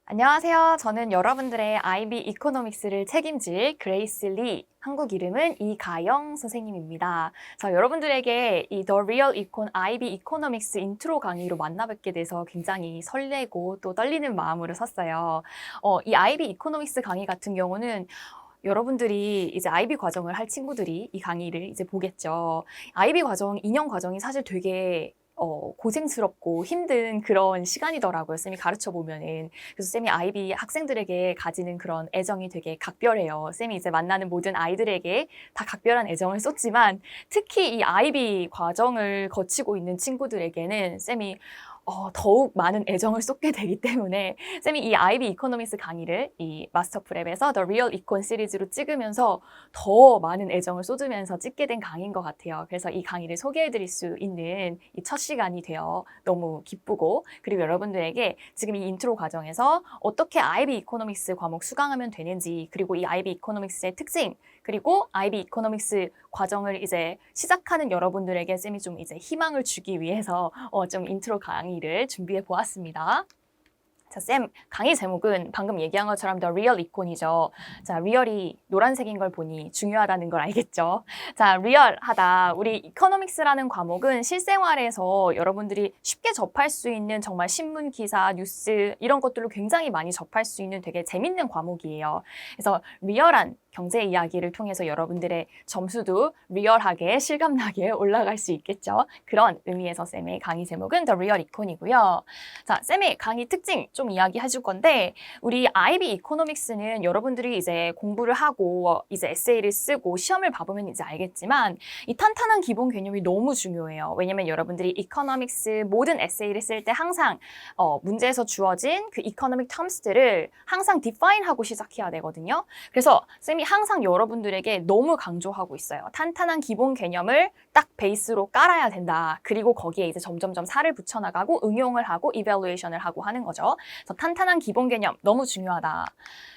안녕하세요. 저는 여러분들의 IB 이코노믹스를 책임질 그레이스 리, 한국 이름은 이가영 선생님입니다. 자, 여러분들에게 이 The Real Econ IB Economics 인트로 강의로 만나뵙게 돼서 굉장히 설레고 또 떨리는 마음으로 섰어요. 이 IB 이코노믹스 강의 같은 경우는 여러분들이 이제 IB 과정을 할 친구들이 이 강의를 이제 보겠죠. IB 과정, 2년 과정이 사실 되게 고생스럽고 힘든 그런 시간이더라고요. 쌤이 가르쳐 보면은. 그래서 쌤이 IB 학생들에게 가지는 그런 애정이 되게 각별해요. 쌤이 이제 만나는 모든 아이들에게 다 각별한 애정을 쏟지만 특히 이 IB 과정을 거치고 있는 친구들에게는 쌤이 더욱 많은 애정을 쏟게 되기 때문에 쌤이 이 IB 이코노믹스 강의를 이 마스터 프랩에서 The Real Econ 시리즈로 찍으면서 더 많은 애정을 쏟으면서 찍게 된 강의인 것 같아요. 그래서 이 강의를 소개해드릴 수 있는 이 첫 시간이 되어 너무 기쁘고, 그리고 여러분들에게 지금 이 인트로 과정에서 어떻게 IB 이코노믹스 과목 수강하면 되는지, 그리고 이 IB 이코노믹스의 특징, 그리고 IB 이코노믹스 과정을 이제 시작하는 여러분들에게 쌤이 좀 이제 희망을 주기 위해서 좀 인트로 강의를 준비해 보았습니다. 자, 쌤, 강의 제목은 방금 얘기한 것처럼 The Real Econ이죠. 자, 리얼이 노란색인 걸 보니 중요하다는 걸 알겠죠. 자, 리얼하다. 우리 이코노믹스라는 과목은 실생활에서 여러분들이 쉽게 접할 수 있는 정말 신문 기사, 뉴스 이런 것들로 굉장히 많이 접할 수 있는 되게 재밌는 과목이에요. 그래서 리얼한 경제 이야기를 통해서 여러분들의 점수도 리얼하게 실감나게 올라갈 수 있겠죠. 그런 의미에서 쌤의 강의 제목은 The Real Econ이고요. 자, 쌤의 강의 특징 좀 이야기해 줄 건데, 우리 IB 이코노믹스는 여러분들이 이제 공부를 하고 이제 에세이를 쓰고 시험을 봐보면 이제 알겠지만 이 탄탄한 기본 개념이 너무 중요해요. 왜냐면 여러분들이 이코노믹스 모든 에세이를 쓸 때 항상 문제에서 주어진 그 이코노믹 텀스들을 항상 디파인하고 시작해야 되거든요. 그래서 쌤이 항상 여러분들에게 너무 강조하고 있어요. 탄탄한 기본 개념을 딱 베이스로 깔아야 된다. 그리고 거기에 이제 점점점 살을 붙여나가고 응용을 하고 이밸루에이션을 하고 하는 거죠. 그래서 탄탄한 기본 개념 너무 중요하다.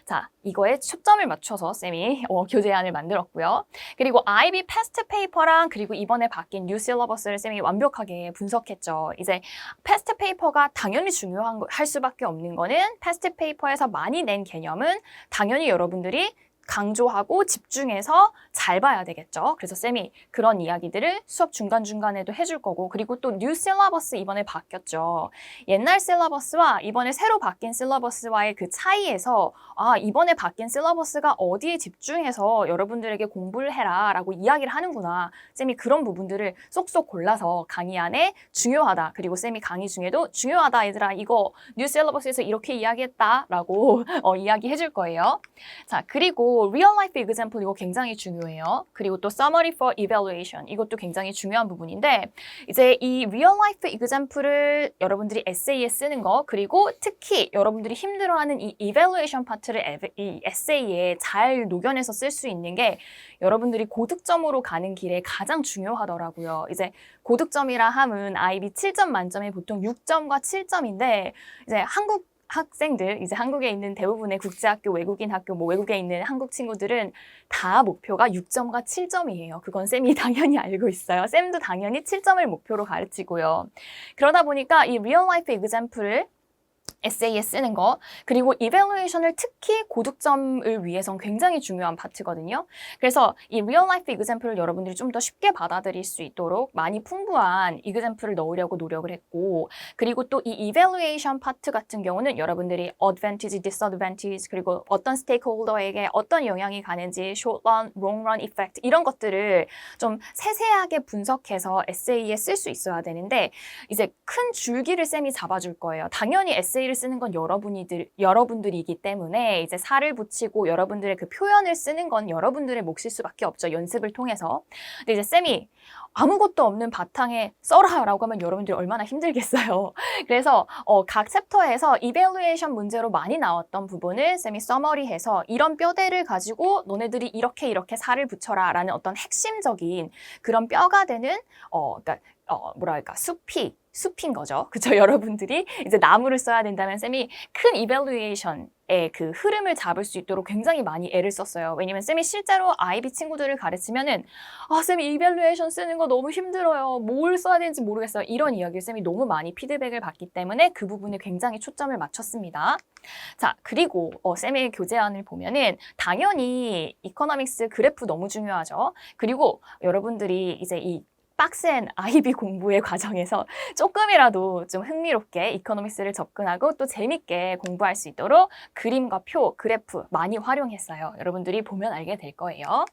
자, 이거에 초점을 맞춰서 쌤이 교재안을 만들었고요. 그리고 IB 패스트 페이퍼랑 그리고 이번에 바뀐 뉴 실러버스를 쌤이 완벽하게 분석했죠. 이제 패스트 페이퍼가 당연히 중요한 할 수밖에 없는 거는 패스트 페이퍼에서 많이 낸 개념은 당연히 여러분들이 강조하고 집중해서 잘 봐야 되겠죠. 그래서 쌤이 그런 이야기들을 수업 중간중간에도 해줄 거고, 그리고 또 뉴 실러버스 이번에 바뀌었죠. 옛날 실러버스와 이번에 새로 바뀐 실러버스와의 그 차이에서 이번에 바뀐 실러버스가 어디에 집중해서 여러분들에게 공부를 해라 라고 이야기를 하는구나. 쌤이 그런 부분들을 쏙쏙 골라서 강의 안에 중요하다. 그리고 쌤이 강의 중에도 중요하다 얘들아 이거 뉴 실러버스에서 이렇게 이야기했다 라고 이야기해 줄 거예요. 자, 그리고 real life example 이거 굉장히 중요해요. 그리고 또 summary for evaluation 이것도 굉장히 중요한 부분인데, 이제 이 real life example을 여러분들이 에세이에 쓰는 거, 그리고 특히 여러분들이 힘들어하는 이 evaluation 파트를 이 에세이에 잘 녹여내서 쓸 수 있는 게 여러분들이 고득점으로 가는 길에 가장 중요하더라고요. 이제 고득점이라 함은 IB 7점 만점에 보통 6점과 7점인데 이제 한국 학생들, 이제 한국에 있는 대부분의 국제학교, 외국인 학교, 외국에 있는 한국 친구들은 다 목표가 6점과 7점이에요. 그건 쌤이 당연히 알고 있어요. 쌤도 당연히 7점을 목표로 가르치고요. 그러다 보니까 이 real life example을 에세이에 쓰는 거, 그리고 이밸루에이션을 특히 고득점을 위해선 굉장히 중요한 파트거든요. 그래서 이 real life example을 여러분들이 좀 더 쉽게 받아들일 수 있도록 많이 풍부한 example을 넣으려고 노력을 했고, 그리고 또 이 evaluation 파트 같은 경우는 여러분들이 advantage, disadvantage, 그리고 어떤 스테이크홀더에게 어떤 영향이 가는지 short run, long run effect 이런 것들을 좀 세세하게 분석해서 에세이에 쓸 수 있어야 되는데, 이제 큰 줄기를 쌤이 잡아줄 거예요. 당연히 에세이를 쓰는 건 여러분들이기 때문에 이제 살을 붙이고 여러분들의 그 표현을 쓰는 건 여러분들의 몫일 수밖에 없죠. 연습을 통해서. 근데 이제 쌤이 아무것도 없는 바탕에 써라 라고 하면 여러분들이 얼마나 힘들겠어요. 그래서 각 챕터에서 이밸루에이션 문제로 많이 나왔던 부분을 쌤이 서머리해서 이런 뼈대를 가지고 너네들이 이렇게 살을 붙여라 라는 어떤 핵심적인 그런 뼈가 되는 그러니까 뭐랄까 숲이 숲인 거죠. 그쵸? 여러분들이 이제 나무를 써야 된다면 쌤이 큰 이밸루에이션의 그 흐름을 잡을 수 있도록 굉장히 많이 애를 썼어요. 왜냐면 쌤이 실제로 IB 친구들을 가르치면은 쌤이 이밸루에이션 쓰는 거 너무 힘들어요. 뭘 써야 되는지 모르겠어요. 이런 이야기를 쌤이 너무 많이 피드백을 받기 때문에 그 부분에 굉장히 초점을 맞췄습니다. 자, 그리고 쌤의 교재안을 보면은 당연히 이코노믹스 그래프 너무 중요하죠. 그리고 여러분들이 이제 이 빡센 IB 공부의 과정에서 조금이라도 좀 흥미롭게 이코노믹스를 접근하고 또 재밌게 공부할 수 있도록 그림과 표, 그래프 많이 활용했어요. 여러분들이 보면 알게 될 거예요.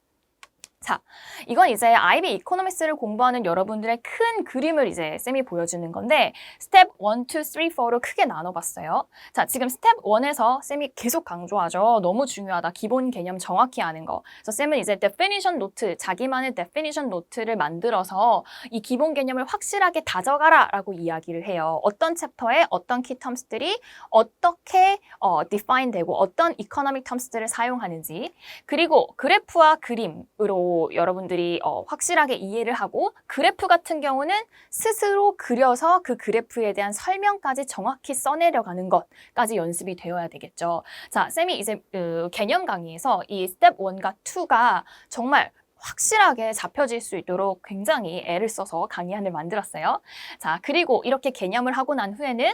자, 이건 이제 IB 이코노믹스를 공부하는 여러분들의 큰 그림을 이제 쌤이 보여주는 건데 스텝 1, 2, 3, 4로 크게 나눠봤어요. 자, 지금 스텝 1에서 쌤이 계속 강조하죠. 너무 중요하다. 기본 개념 정확히 아는 거. 그래서 쌤은 이제 definition 노트, 자기만의 definition 노트를 만들어서 이 기본 개념을 확실하게 다져가라 라고 이야기를 해요. 어떤 챕터에 어떤 키 텀스들이 어떻게 define 되고 어떤 economic 텀스들을 사용하는지 그리고 그래프와 그림으로 여러분들이 확실하게 이해를 하고 그래프 같은 경우는 스스로 그려서 그 그래프에 대한 설명까지 정확히 써내려가는 것까지 연습이 되어야 되겠죠. 자, 쌤이 이제 개념 강의에서 이 스텝 1과 2가 정말 확실하게 잡혀질 수 있도록 굉장히 애를 써서 강의안을 만들었어요. 자, 그리고 이렇게 개념을 하고 난 후에는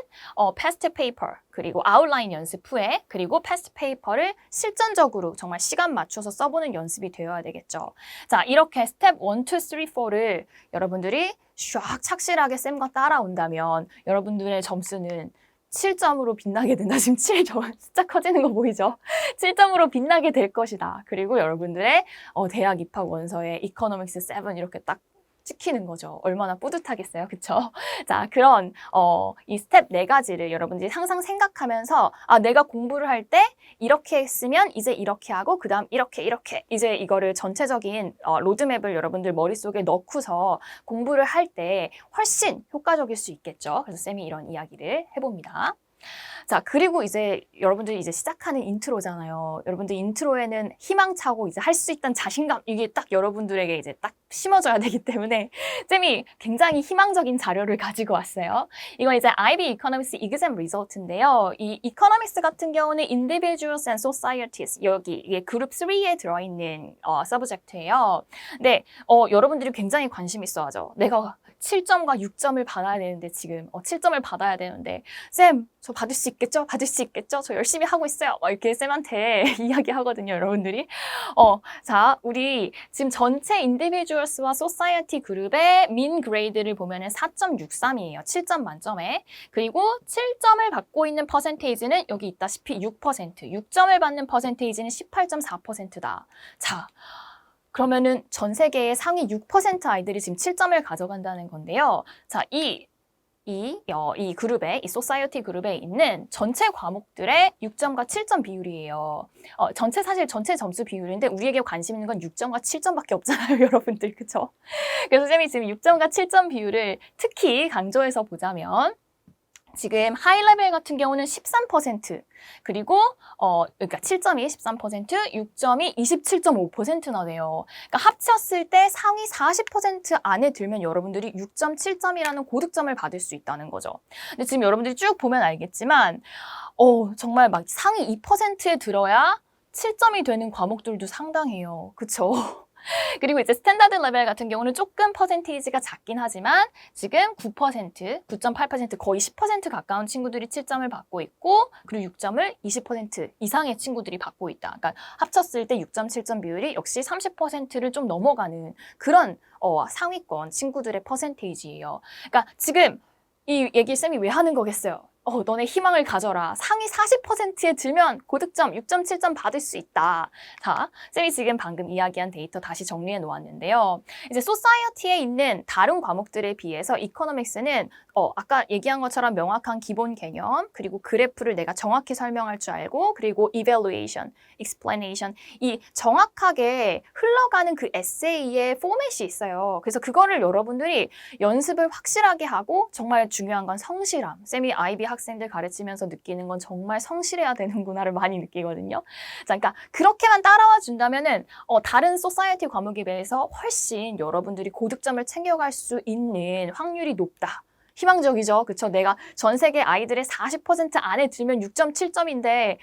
past paper, 그리고 아웃라인 연습 후에 그리고 past paper를 실전적으로 정말 시간 맞춰서 써보는 연습이 되어야 되겠죠. 자, 이렇게 스텝 1, 2, 3, 4를 여러분들이 쫙 착실하게 쌤과 따라온다면 여러분들의 점수는 7점으로 빛나게 된다. 지금 7점 숫자 커지는 거 보이죠? 7점으로 빛나게 될 것이다. 그리고 여러분들의 대학 입학 원서에 이코노믹스 7 이렇게 딱 찍히는 거죠. 얼마나 뿌듯하겠어요. 그쵸? 자, 그런 이 스텝 4가지를 여러분들이 항상 생각하면서 내가 공부를 할 때 이렇게 했으면 이제 이렇게 하고 그 다음 이렇게 이제 이거를 전체적인 로드맵을 여러분들 머릿속에 넣고서 공부를 할 때 훨씬 효과적일 수 있겠죠. 그래서 쌤이 이런 이야기를 해봅니다. 자, 그리고 이제 여러분들이 이제 시작하는 인트로잖아요. 여러분들 인트로에는 희망차고 이제 할 수 있다는 자신감, 이게 딱 여러분들에게 이제 딱 심어져야 되기 때문에 쌤이 굉장히 희망적인 자료를 가지고 왔어요. 이건 이제 IB Economics Exam Result인데요. 이 Economics 같은 경우는 Individuals and Societies, 여기 이게 그룹 3에 들어있는 서브젝트예요. 근데 여러분들이 굉장히 관심 있어 하죠. 내가 7점과 6점을 받아야 되는데 지금 7점을 받아야 되는데 쌤, 저 받을 수 있겠죠? 받을 수 있겠죠? 저 열심히 하고 있어요. 막 이렇게 쌤한테 이야기하거든요, 여러분들이. 자, 우리 지금 전체 인디비주얼스와 소사이어티 그룹의 민 그레이드를 보면은 4.63이에요. 7점 만점에. 그리고 7점을 받고 있는 퍼센테이지는 여기 있다시피 6%. 6점을 받는 퍼센테이지는 18.4%다. 자, 그러면은 전 세계의 상위 6% 아이들이 지금 7점을 가져간다는 건데요. 자, 이 그룹에, 이 소사이어티 그룹에 있는 전체 과목들의 6점과 7점 비율이에요. 사실 전체 점수 비율인데 우리에게 관심 있는 건 6점과 7점밖에 없잖아요, 여러분들. 그쵸? 그래서 쌤이 지금 6점과 7점 비율을 특히 강조해서 보자면 지금 하이레벨 같은 경우는 13%, 그리고 그러니까 7점이 13%, 6점이 27.5%나 돼요. 그러니까 합쳤을 때 상위 40% 안에 들면 여러분들이 6점, 7점이라는 고득점을 받을 수 있다는 거죠. 근데 지금 여러분들이 쭉 보면 알겠지만 정말 막 상위 2%에 들어야 7점이 되는 과목들도 상당해요. 그쵸? 그리고 이제 스탠다드 레벨 같은 경우는 조금 퍼센테이지가 작긴 하지만 지금 9%, 9.8% 거의 10% 가까운 친구들이 7점을 받고 있고 그리고 6점을 20% 이상의 친구들이 받고 있다. 그러니까 합쳤을 때 6점, 7점 비율이 역시 30%를 좀 넘어가는 그런 상위권 친구들의 퍼센테이지예요. 그러니까 지금 이 얘기 쌤이 왜 하는 거겠어요? 너네 희망을 가져라. 상위 40%에 들면 고득점 6점, 7점 받을 수 있다. 자, 쌤이 지금 방금 이야기한 데이터 다시 정리해 놓았는데요. 이제 소사이어티에 있는 다른 과목들에 비해서 이코노믹스는 아까 얘기한 것처럼 명확한 기본 개념, 그리고 그래프를 내가 정확히 설명할 줄 알고, 그리고 evaluation, explanation, 이 정확하게 흘러가는 그 에세이의 포맷이 있어요. 그래서 그거를 여러분들이 연습을 확실하게 하고 정말 중요한 건 성실함. 쌤이 IB 학생들 가르치면서 느끼는 건 정말 성실해야 되는구나를 많이 느끼거든요. 자, 그러니까 그렇게만 따라와 준다면은 다른 소사이어티 과목에 비해서 훨씬 여러분들이 고득점을 챙겨갈 수 있는 확률이 높다. 희망적이죠. 그쵸? 내가 전 세계 아이들의 40% 안에 들면 6.7점인데,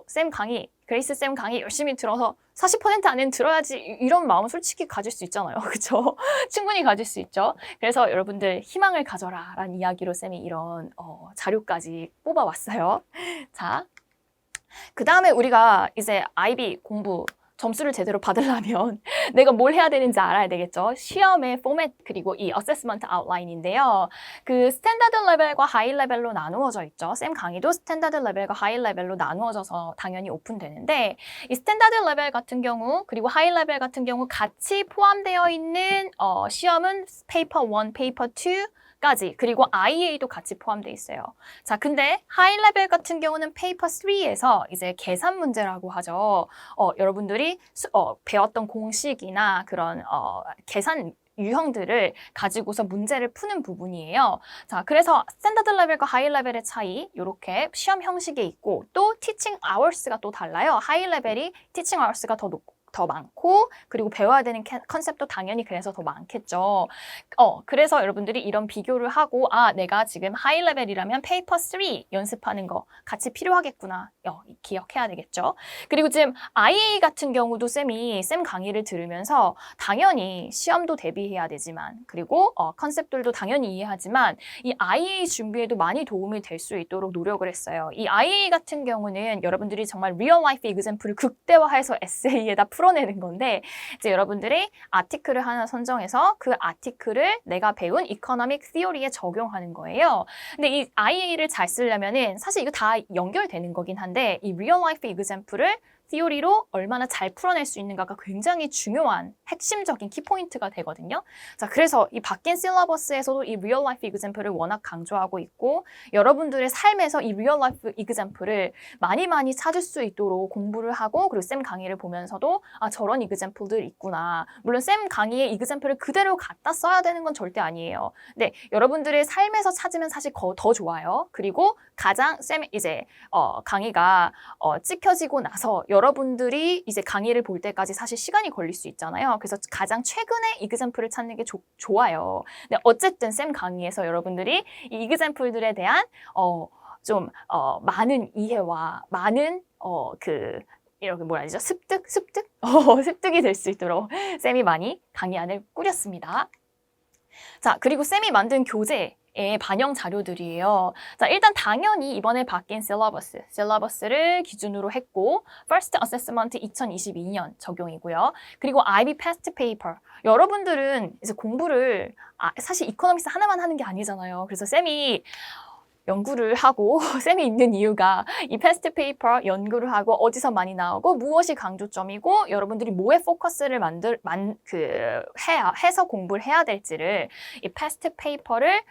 쌤 강의, 그레이스 쌤 강의 열심히 들어서 40% 안에는 들어야지 이런 마음 솔직히 가질 수 있잖아요. 그쵸? 충분히 가질 수 있죠. 그래서 여러분들 희망을 가져라 라는 이야기로 쌤이 이런 자료까지 뽑아왔어요. 자, 그 다음에 우리가 이제 IB 공부 점수를 제대로 받으려면 내가 뭘 해야 되는지 알아야 되겠죠. 시험의 포맷 그리고 이 어세스먼트 아웃라인인데요. 그 스탠다드 레벨과 하이 레벨로 나누어져 있죠. 쌤 강의도 스탠다드 레벨과 하이 레벨로 나누어져서 당연히 오픈되는데 이 스탠다드 레벨 같은 경우 그리고 하이 레벨 같은 경우 같이 포함되어 있는 시험은 페이퍼 1, 페이퍼 2 까지 그리고 IA도 같이 포함되어 있어요. 자, 근데 하이 레벨 같은 경우는 페이퍼 3에서 이제 계산 문제라고 하죠. 여러분들이 배웠던 공식이나 그런 계산 유형들을 가지고서 문제를 푸는 부분이에요. 자, 그래서 스탠다드 레벨과 하이 레벨의 차이 이렇게 시험 형식에 있고 또 티칭 아워스가 또 달라요. 하이 레벨이 티칭 아워스가 더 많고 그리고 배워야 되는 컨셉도 당연히 그래서 더 많겠죠. 그래서 여러분들이 이런 비교를 하고 내가 지금 하이 레벨이라면 페이퍼 3 연습하는 거 같이 필요하겠구나. 기억해야 되겠죠. 그리고 지금 IA 같은 경우도 쌤이 쌤 강의를 들으면서 당연히 시험도 대비해야 되지만 그리고 컨셉들도 당연히 이해하지만 이 IA 준비에도 많이 도움이 될 수 있도록 노력을 했어요. 이 IA 같은 경우는 여러분들이 정말 리얼 라이프 이그젬플을 극대화해서 에세이에다 풀어내는 건데 이제 여러분들이 아티클을 하나 선정해서 그 아티클을 내가 배운 이코노믹 시어리에 적용하는 거예요. 근데 이 IA를 잘 쓰려면은 사실 이거 다 연결되는 거긴 한데 이 리얼 라이프 이그젬플을 티오리로 얼마나 잘 풀어낼 수 있는가가 굉장히 중요한 핵심적인 키포인트가 되거든요. 자, 그래서 이 바뀐 실러버스에서도 이 리얼 라이프 이그젬플을 워낙 강조하고 있고 여러분들의 삶에서 이 리얼 라이프 이그젬플을 많이 찾을 수 있도록 공부를 하고 그리고 쌤 강의를 보면서도 저런 이그젬플들 있구나. 물론 쌤 강의의 이그젬플을 그대로 갖다 써야 되는 건 절대 아니에요. 근데 여러분들의 삶에서 찾으면 사실 더 좋아요. 그리고 가장 쌤 이제 강의가 찍혀지고 나서 여러분들이 이제 강의를 볼 때까지 사실 시간이 걸릴 수 있잖아요. 그래서 가장 최근에 이그젬플을 찾는 게 좋아요. 근데 어쨌든 쌤 강의에서 여러분들이 이 이그젬플들에 대한 좀 많은 이해와 많은 이렇게 뭐라 하죠? 습득? 습득이 될 수 있도록 쌤이 많이 강의안을 꾸렸습니다. 자, 그리고 쌤이 만든 교재의 반영 자료들이에요. 자, 일단 당연히 이번에 바뀐 셀러버스를 기준으로 했고 First Assessment 2022년 적용이고요. 그리고 IB Past Paper. 여러분들은 이제 공부를 사실 이코노믹스 하나만 하는 게 아니잖아요. 그래서 쌤이 연구를 하고 쌤이 있는 이유가 이 패스트 페이퍼 연구를 하고 어디서 많이 나오고 무엇이 강조점이고 여러분들이 뭐에 포커스를 해서 공부를 해야 될지를 이 패스트 페이퍼를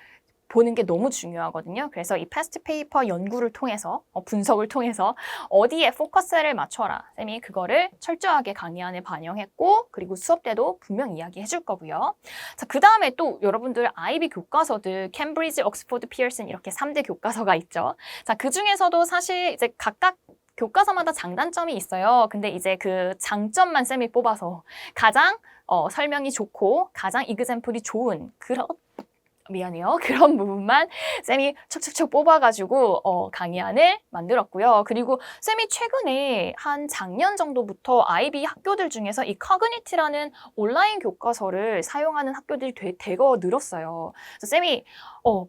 보는 게 너무 중요하거든요. 그래서 이 패스트 페이퍼 연구를 통해서 분석을 통해서 어디에 포커스를 맞춰라. 쌤이 그거를 철저하게 강의안에 반영했고 그리고 수업 때도 분명 이야기해 줄 거고요. 자, 그 다음에 또 여러분들 IB 교과서들 캠브리지, 옥스포드, 피어슨 이렇게 3대 교과서가 있죠. 자, 그 중에서도 사실 이제 각각 교과서마다 장단점이 있어요. 근데 이제 그 장점만 쌤이 뽑아서 가장 설명이 좋고 가장 이그젬플이 좋은 그런 부분만 쌤이 척척척 뽑아가지고 강의안을 만들었고요. 그리고 쌤이 최근에 한 작년 정도부터 IB 학교들 중에서 이 커그니티라는 온라인 교과서를 사용하는 학교들이 대거 늘었어요. 그래서 쌤이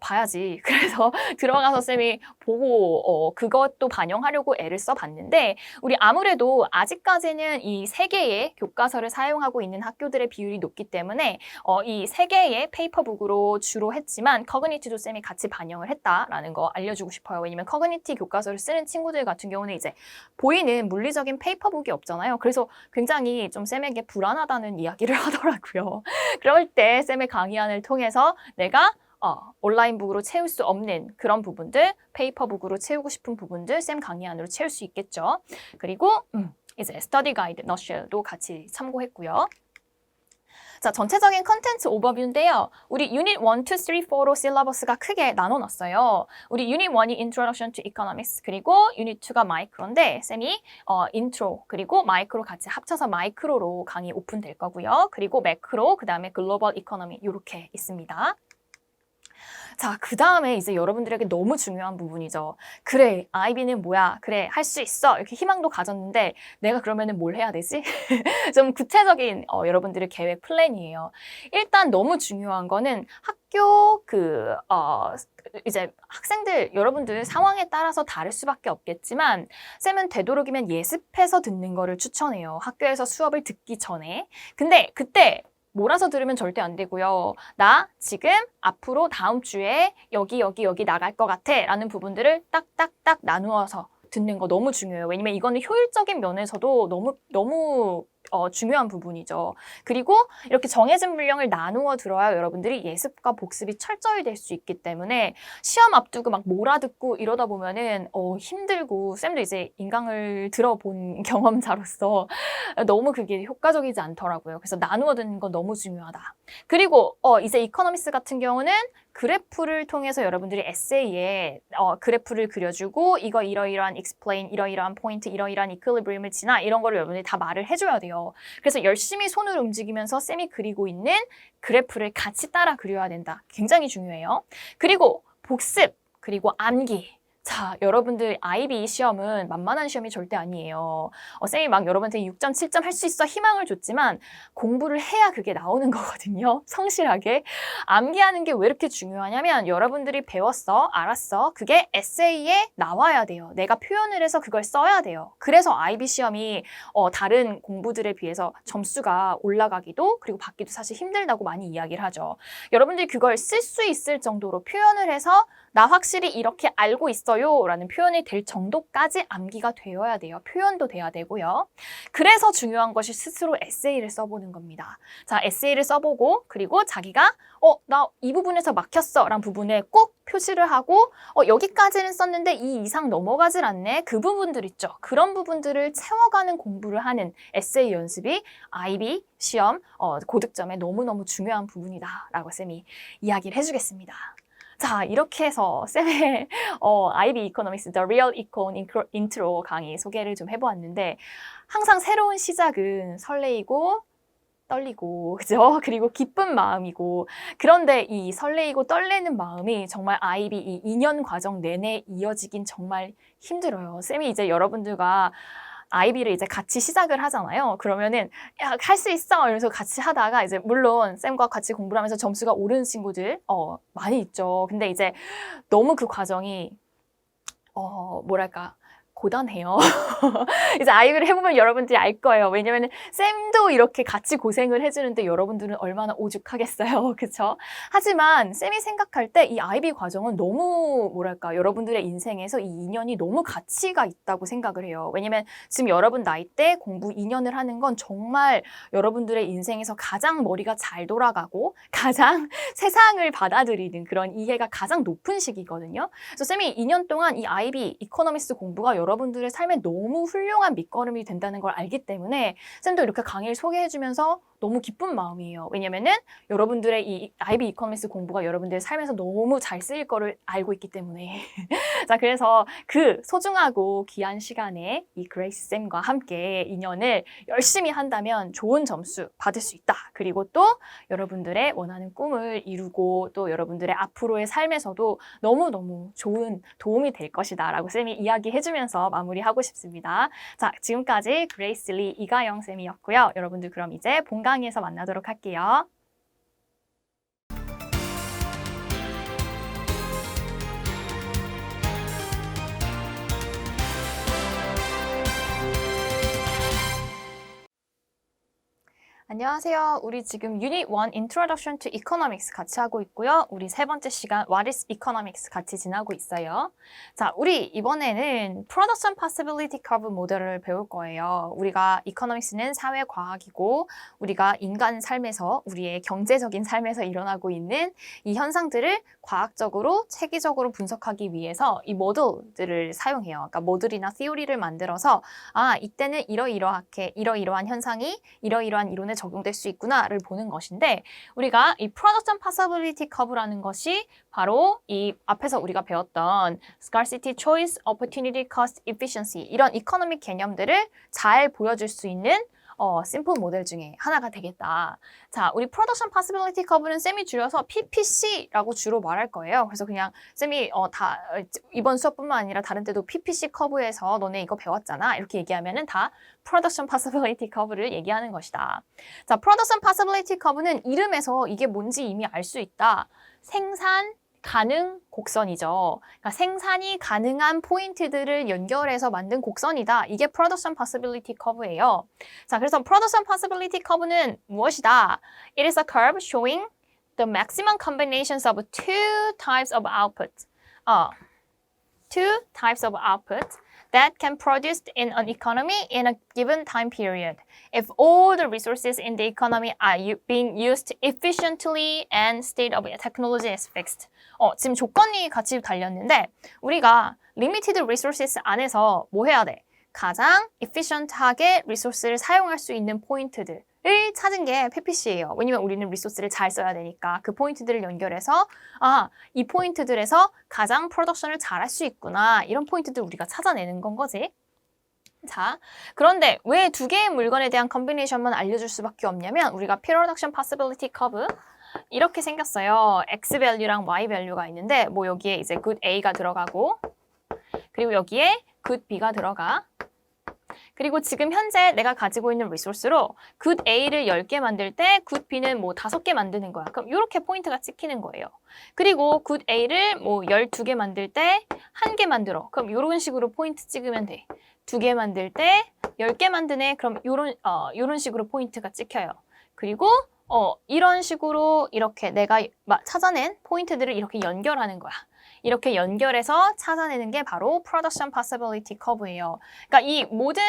봐야지. 그래서 들어가서 쌤이 보고 그것도 반영하려고 애를 써봤는데 우리 아무래도 아직까지는 이 3개의 교과서를 사용하고 있는 학교들의 비율이 높기 때문에 이 3개의 페이퍼북으로 주로 했지만 커그니티도 쌤이 같이 반영을 했다라는 거 알려주고 싶어요. 왜냐면 커그니티 교과서를 쓰는 친구들 같은 경우는 이제 보이는 물리적인 페이퍼북이 없잖아요. 그래서 굉장히 좀 쌤에게 불안하다는 이야기를 하더라고요. 그럴 때 쌤의 강의안을 통해서 내가 온라인북으로 채울 수 없는 그런 부분들, 페이퍼북으로 채우고 싶은 부분들 쌤 강의안으로 채울 수 있겠죠. 그리고 이제 스터디 가이드 너쉘도 같이 참고했고요. 자, 전체적인 컨텐츠 오버뷰인데요. 우리 유닛 1, 2, 3, 4로 실러버스가 크게 나눠놨어요. 우리 유닛 1이 Introduction to Economics 그리고 유닛 2가 마이크로인데 쌤이 인트로 그리고 마이크로 같이 합쳐서 마이크로로 강의 오픈될 거고요. 그리고 매크로, 그 다음에 글로벌 이코노미 이렇게 있습니다. 자, 그 다음에 이제 여러분들에게 너무 중요한 부분이죠. 그래, IB는 뭐야? 그래, 할 수 있어. 이렇게 희망도 가졌는데 내가 그러면은 뭘 해야 되지? 좀 구체적인 여러분들의 계획 플랜이에요. 일단 너무 중요한 거는 학교 이제 학생들 여러분들 상황에 따라서 다를 수밖에 없겠지만 쌤은 되도록이면 예습해서 듣는 거를 추천해요. 학교에서 수업을 듣기 전에. 근데 그때 몰아서 들으면 절대 안 되고요. 나 지금 앞으로 다음 주에 여기 나갈 것 같아 라는 부분들을 딱딱딱 나누어서 듣는 거 너무 중요해요. 왜냐면 이거는 효율적인 면에서도 너무 중요한 부분이죠. 그리고 이렇게 정해진 분량을 나누어 들어야 여러분들이 예습과 복습이 철저히 될 수 있기 때문에 시험 앞두고 막 몰아듣고 이러다 보면은 힘들고 쌤도 이제 인강을 들어본 경험자로서 너무 그게 효과적이지 않더라고요. 그래서 나누어 듣는 거 너무 중요하다. 그리고 이제 이코노미스 같은 경우는 그래프를 통해서 여러분들이 에세이에 그래프를 그려주고 이거 이러이러한 explain, 이러이러한 포인트, 이러이러한 equilibrium을 지나 이런 거를 여러분들이 다 말을 해줘야 돼요. 그래서 열심히 손을 움직이면서 쌤이 그리고 있는 그래프를 같이 따라 그려야 된다. 굉장히 중요해요. 그리고 복습, 그리고 암기. 자, 여러분들 IB 시험은 만만한 시험이 절대 아니에요. 쌤이 막 여러분한테 6점, 7점 할 수 있어 희망을 줬지만 공부를 해야 그게 나오는 거거든요. 성실하게. 암기하는 게 왜 이렇게 중요하냐면 여러분들이 배웠어, 알았어. 그게 에세이에 나와야 돼요. 내가 표현을 해서 그걸 써야 돼요. 그래서 IB 시험이 다른 공부들에 비해서 점수가 올라가기도 그리고 받기도 사실 힘들다고 많이 이야기를 하죠. 여러분들이 그걸 쓸 수 있을 정도로 표현을 해서 나 확실히 이렇게 알고 있어요 라는 표현이 될 정도까지 암기가 되어야 돼요. 표현도 돼야 되고요. 그래서 중요한 것이 스스로 에세이를 써보는 겁니다. 자, 에세이를 써보고 그리고 자기가 나 이 부분에서 막혔어 라는 부분에 꼭 표시를 하고 여기까지는 썼는데 이 이상 넘어가질 않네. 그 부분들 있죠. 그런 부분들을 채워가는 공부를 하는 에세이 연습이 IB 시험 고득점에 너무너무 중요한 부분이다 라고 쌤이 이야기를 해주겠습니다. 자, 이렇게 해서 쌤의 IB Economics The Real Econ 인트로 강의 소개를 좀 해보았는데 항상 새로운 시작은 설레이고 떨리고 그죠? 그리고 기쁜 마음이고 그런데 이 설레이고 떨리는 마음이 정말 IB 이 2년 과정 내내 이어지긴 정말 힘들어요. 쌤이 이제 여러분들과 IB를 이제 같이 시작을 하잖아요. 그러면은 야, 할 수 있어! 이러면서 같이 하다가 이제 물론 쌤과 같이 공부를 하면서 점수가 오르는 친구들 많이 있죠. 근데 이제 너무 그 과정이 뭐랄까 고단해요. 이제 IB를 해보면 여러분들이 알 거예요. 왜냐면 쌤도 이렇게 같이 고생을 해주는데 여러분들은 얼마나 오죽하겠어요. 그쵸? 하지만 쌤이 생각할 때 이 IB 과정은 너무 뭐랄까 여러분들의 인생에서 이 2년이 너무 가치가 있다고 생각을 해요. 왜냐면 지금 여러분 나이 때 공부 2년을 하는 건 정말 여러분들의 인생에서 가장 머리가 잘 돌아가고 가장 세상을 받아들이는 그런 이해가 가장 높은 시기거든요. 그래서 쌤이 2년 동안 이 IB 이코노미스 공부가 여러분들의 삶에 너무 훌륭한 밑거름이 된다는 걸 알기 때문에 쌤도 이렇게 강의를 소개해주면서 너무 기쁜 마음이에요. 왜냐면은 여러분들의 이 IB 이코노미스 공부가 여러분들의 삶에서 너무 잘 쓰일 거를 알고 있기 때문에 자, 그래서 그 소중하고 귀한 시간에 이 그레이스 쌤과 함께 2년을 열심히 한다면 좋은 점수 받을 수 있다. 그리고 또 여러분들의 원하는 꿈을 이루고 또 여러분들의 앞으로의 삶에서도 너무너무 좋은 도움이 될 것이다 라고 쌤이 이야기해주면서 마무리하고 싶습니다. 자, 지금까지 그레이스 리 이가영 쌤이었고요. 여러분들 그럼 이제 본 강의에서 만나도록 할게요. 안녕하세요. 우리 지금 Unit 1 Introduction to Economics 같이 하고 있고요. 우리 세 번째 시간 What is Economics 같이 지나고 있어요. 자, 우리 이번에는 Production Possibility Curve 모델을 배울 거예요. 우리가 Economics는 사회과학이고 우리가 인간 삶에서 우리의 경제적인 삶에서 일어나고 있는 이 현상들을 과학적으로 체계적으로 분석하기 위해서 이 모델들을 사용해요. 그러니까 모델이나 theory를 만들어서 이때는 이러이러한 현상이 이러이러한 이론에 적용될 수 있구나를 보는 것인데 우리가 이 Production Possibility Curve라는 것이 바로 이 앞에서 우리가 배웠던 Scarcity, Choice, Opportunity, Cost, Efficiency 이런 이코노믹 개념들을 잘 보여줄 수 있는 심플 모델 중에 하나가 되겠다. 자, 우리 Production Possibility Curve는 쌤이 줄여서 PPC라고 주로 말할 거예요. 그래서 그냥 쌤이 이번 수업뿐만 아니라 다른 때도 PPC 커브에서 너네 이거 배웠잖아. 이렇게 얘기하면은 다 Production Possibility Curve를 얘기하는 것이다. 자, Production Possibility Curve는 이름에서 이게 뭔지 이미 알 수 있다. 생산 가능 곡선이죠. 그러니까 생산이 가능한 포인트들을 연결해서 만든 곡선이다. 이게 Production Possibility Curve예요. 자, 그래서 Production Possibility Curve는 무엇이다? It is a curve showing the maximum combinations of two types of output. Two types of output that can produce in an economy in a given time period. If all the resources in the economy are being used efficiently and state of technology is fixed. 지금 조건이 같이 달렸는데 우리가 limited resources 안에서 뭐 해야 돼? 가장 efficient하게 리소스를 사용할 수 있는 포인트들을 찾은 게 PPC예요. 왜냐면 우리는 리소스를 잘 써야 되니까 그 포인트들을 연결해서 이 포인트들에서 가장 프로덕션을 잘할 수 있구나. 이런 포인트들 우리가 찾아내는 건 거지. 자, 그런데 왜 두 개의 물건에 대한 컨비네이션만 알려줄 수밖에 없냐면 우리가 Production Possibility Curve 이렇게 생겼어요. X 밸류랑 Y 밸류가 있는데 뭐 여기에 이제 good A가 들어가고 그리고 여기에 good B가 들어가. 그리고 지금 현재 내가 가지고 있는 리소스로 good A를 10개 만들 때 good B는 뭐 5개 만드는 거야. 그럼 이렇게 포인트가 찍히는 거예요. 그리고 good A를 뭐 12개 만들 때 1개 만들어. 그럼 이런 식으로 포인트 찍으면 돼. 2개 만들 때 10개 만드네. 그럼 이런 식으로 포인트가 찍혀요. 그리고 이런 식으로 이렇게 내가 찾아낸 포인트들을 이렇게 연결하는 거야. 이렇게 연결해서 찾아내는 게 바로 Production Possibility Curve예요. 그러니까 이 모든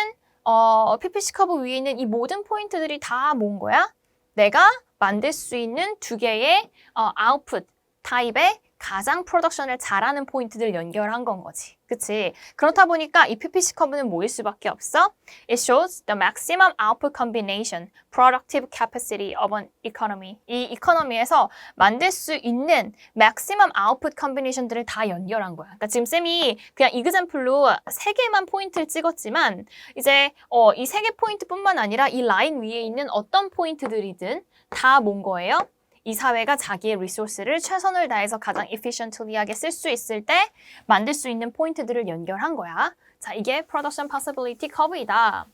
PPC 커브 위에 있는 이 모든 포인트들이 다 뭔 거야? 내가 만들 수 있는 두 개의 아웃풋 타입의 가장 프로덕션을 잘하는 포인트들을 연결한 건 거지. 그치? 그렇다 보니까 이 PPC 커브는 뭐일 수밖에 없어? It shows the maximum output combination, productive capacity of an economy. 이 이코노미에서 만들 수 있는 maximum output combination들을 다 연결한 거야. 그러니까 지금 쌤이 그냥 example로 3개만 포인트를 찍었지만 이제 이 3개 포인트뿐만 아니라 이 라인 위에 있는 어떤 포인트들이든 다 뭔 거예요? 이 사회가 자기의 리소스를 최선을 다해서 가장 efficiently하게 쓸 수 있을 때 만들 수 있는 포인트들을 연결한 거야. 자, 이게 Production Possibility Curve이다.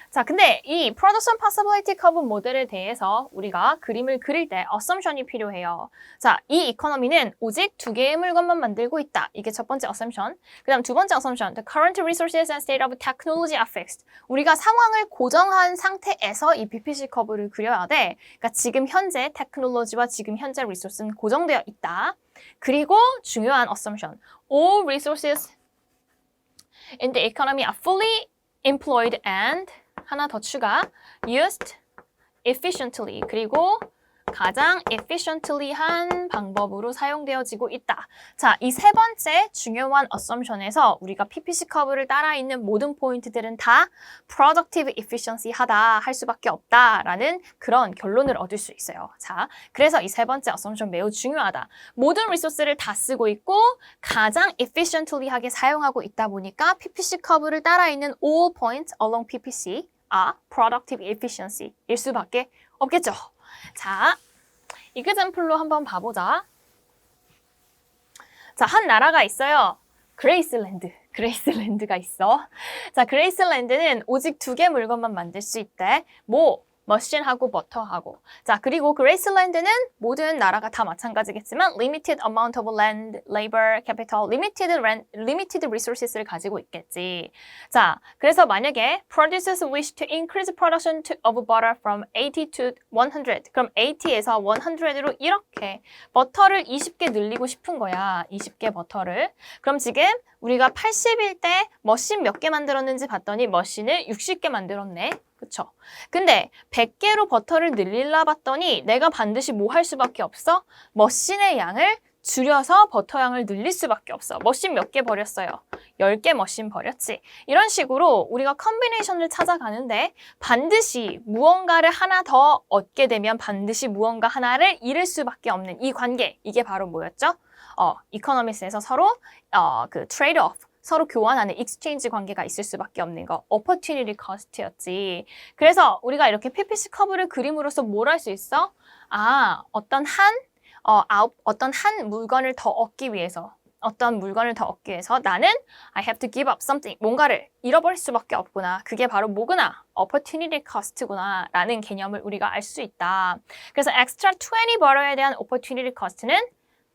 자, 근데 이 Production Possibility Curve 모델에 대해서 우리가 그림을 그릴 때 assumption이 필요해요. 자, 이 이코노미는 오직 두 개의 물건만 만들고 있다. 이게 첫 번째 assumption. 그 다음 두 번째 assumption. The current resources and state of technology are fixed. 우리가 상황을 고정한 상태에서 이 PPC 커브를 그려야 돼. 그러니까 지금 현재 테크놀로지와 지금 현재 리소스는 고정되어 있다. 그리고 중요한 assumption. All resources in the economy are fully employed and 하나 더 추가, used efficiently, 그리고 가장 efficiently한 방법으로 사용되어지고 있다. 자, 이 세 번째 중요한 assumption에서 우리가 PPC 커브를 따라 있는 모든 포인트들은 다 productive efficiency 하다 할 수밖에 없다라는 그런 결론을 얻을 수 있어요. 자, 그래서 이 세 번째 assumption 매우 중요하다. 모든 리소스를 다 쓰고 있고 가장 efficiently하게 사용하고 있다 보니까 PPC 커브를 따라 있는 all points along PPC productive efficiency일 수밖에 없겠죠. 자, 이그젬플로 한번 봐보자. 자, 한 나라가 있어요. 그레이슬랜드가 있어. 자, 그레이슬랜드는 오직 두 개 물건만 만들 수 있대. 뭐? 머신하고 버터하고. 자, 그리고 그레이슬랜드는 모든 나라가 다 마찬가지겠지만 limited amount of land, labor, capital, limited resources를 가지고 있겠지. 자, 그래서 만약에 producers wish to increase production of butter from 80 to 100. 그럼 80에서 100로 이렇게 버터를 20개 늘리고 싶은 거야. 20개 버터를. 그럼 지금 우리가 80일 때 머신 몇 개 만들었는지 봤더니 머신을 60개 만들었네. 그쵸? 근데 100개로 버터를 늘리려 봤더니 내가 반드시 뭐 할 수밖에 없어? 머신의 양을 줄여서 버터 양을 늘릴 수밖에 없어. 머신 몇 개 버렸어요? 10개 머신 버렸지. 이런 식으로 우리가 컨비네이션을 찾아가는데 반드시 무언가를 하나 더 얻게 되면 반드시 무언가 하나를 잃을 수밖에 없는 이 관계. 이게 바로 뭐였죠? 이코노미스에서 서로 그 트레이드 오프, 서로 교환하는 익스체인지 관계가 있을 수밖에 없는 거. opportunity cost였지. 그래서 우리가 이렇게 PPC 커브를 그림으로써 뭘 할 수 있어? 아, 어떤 한 물건을 더 얻기 위해서 나는 I have to give up something, 뭔가를 잃어버릴 수밖에 없구나. 그게 바로 뭐구나? opportunity cost구나 라는 개념을 우리가 알 수 있다. 그래서 extra 20 벌어에 대한 opportunity cost는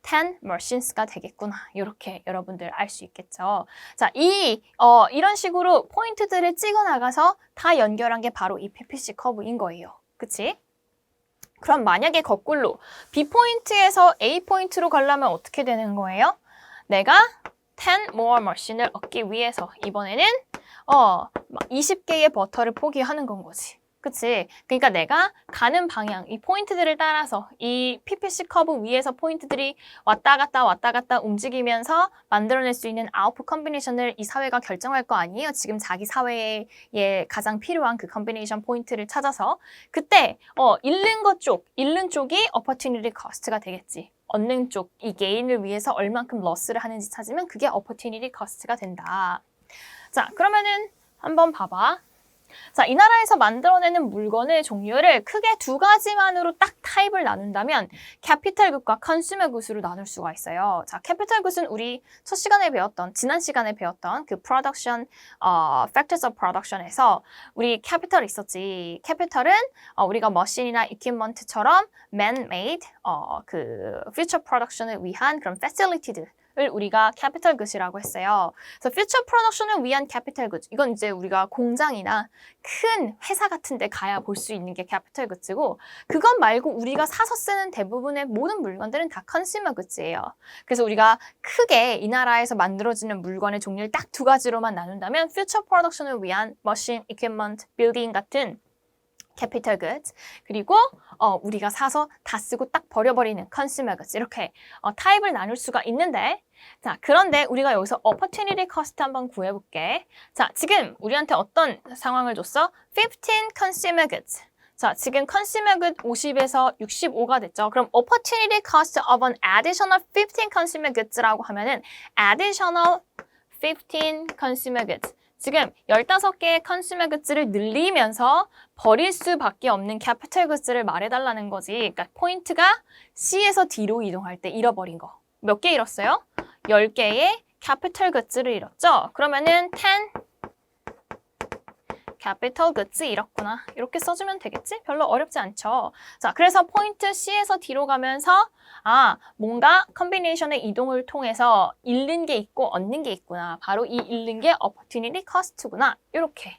10 machines가 되겠구나. 이렇게 여러분들 알 수 있겠죠. 자, 이런 식으로 포인트들을 찍어 나가서 다 연결한 게 바로 이 PPC 커브인 거예요. 그치? 그럼 만약에 거꾸로 B 포인트에서 A 포인트로 가려면 어떻게 되는 거예요? 내가 10 more machine을 얻기 위해서 이번에는 20개의 버터를 포기하는 건 거지. 그치? 그러니까 내가 가는 방향, 이 포인트들을 따라서 이 PPC 커브 위에서 포인트들이 왔다 갔다 움직이면서 만들어낼 수 있는 아웃풋 컨비네이션을 이 사회가 결정할 거 아니에요? 지금 자기 사회에 가장 필요한 그 컨비네이션 포인트를 찾아서 그때 잃는 쪽이 opportunity cost가 되겠지. 얻는 쪽, 이 게인을 위해서 얼만큼 러스를 하는지 찾으면 그게 opportunity cost가 된다. 자, 그러면은 한번 봐봐. 자, 이 나라에서 만들어내는 물건의 종류를 크게 두 가지만으로 딱 타입을 나눈다면 캐피털 굿과 컨슈머 굿으로 나눌 수가 있어요. 자, 캐피털 굿은 우리 지난 시간에 배웠던 그 프로덕션, factors of production에서 우리 캐피털 있었지. 캐피털은 우리가 머신이나 equipment처럼 man-made, 그 future production을 위한 그런 facilities들 을 우리가 캐피털 굿이라고 했어요. 그래서 퓨처 프로덕션을 위한 캐피털 굿. 이건 이제 우리가 공장이나 큰 회사 같은 데 가야 볼 수 있는 게 캐피털 굿이고 그것 말고 우리가 사서 쓰는 대부분의 모든 물건들은 다 컨슈머 굿이에요. 그래서 우리가 크게 이 나라에서 만들어지는 물건의 종류를 딱 두 가지로만 나눈다면 퓨처 프로덕션을 위한 머신, 이퀴먼트, 빌딩 같은 캐피털 굿 그리고 우리가 사서 다 쓰고 딱 버려버리는 컨슈머 굿 이렇게 타입을 나눌 수가 있는데 자 그런데 우리가 여기서 opportunity cost 한번 구해볼게. 자 지금 우리한테 어떤 상황을 줬어? 15 consumer goods. 자 지금 consumer good 50에서 65가 됐죠. 그럼 opportunity cost of an additional 15 consumer goods라고 하면은 additional 15 consumer goods 지금 15개의 컨슈머 굿즈를 늘리면서 버릴 수밖에 없는 캐피털 굿즈를 말해달라는 거지. 그러니까 포인트가 C에서 D로 이동할 때 잃어버린 거. 몇 개 잃었어요? 10개의 캐피털 굿즈를 잃었죠? 그러면은 10 캐피털 굿즈 잃었구나. 이렇게 써주면 되겠지? 별로 어렵지 않죠? 자, 그래서 포인트 C에서 D로 가면서 뭔가 컨비네이션의 이동을 통해서 잃는 게 있고 얻는 게 있구나. 바로 이 잃는 게 opportunity cost구나. 이렇게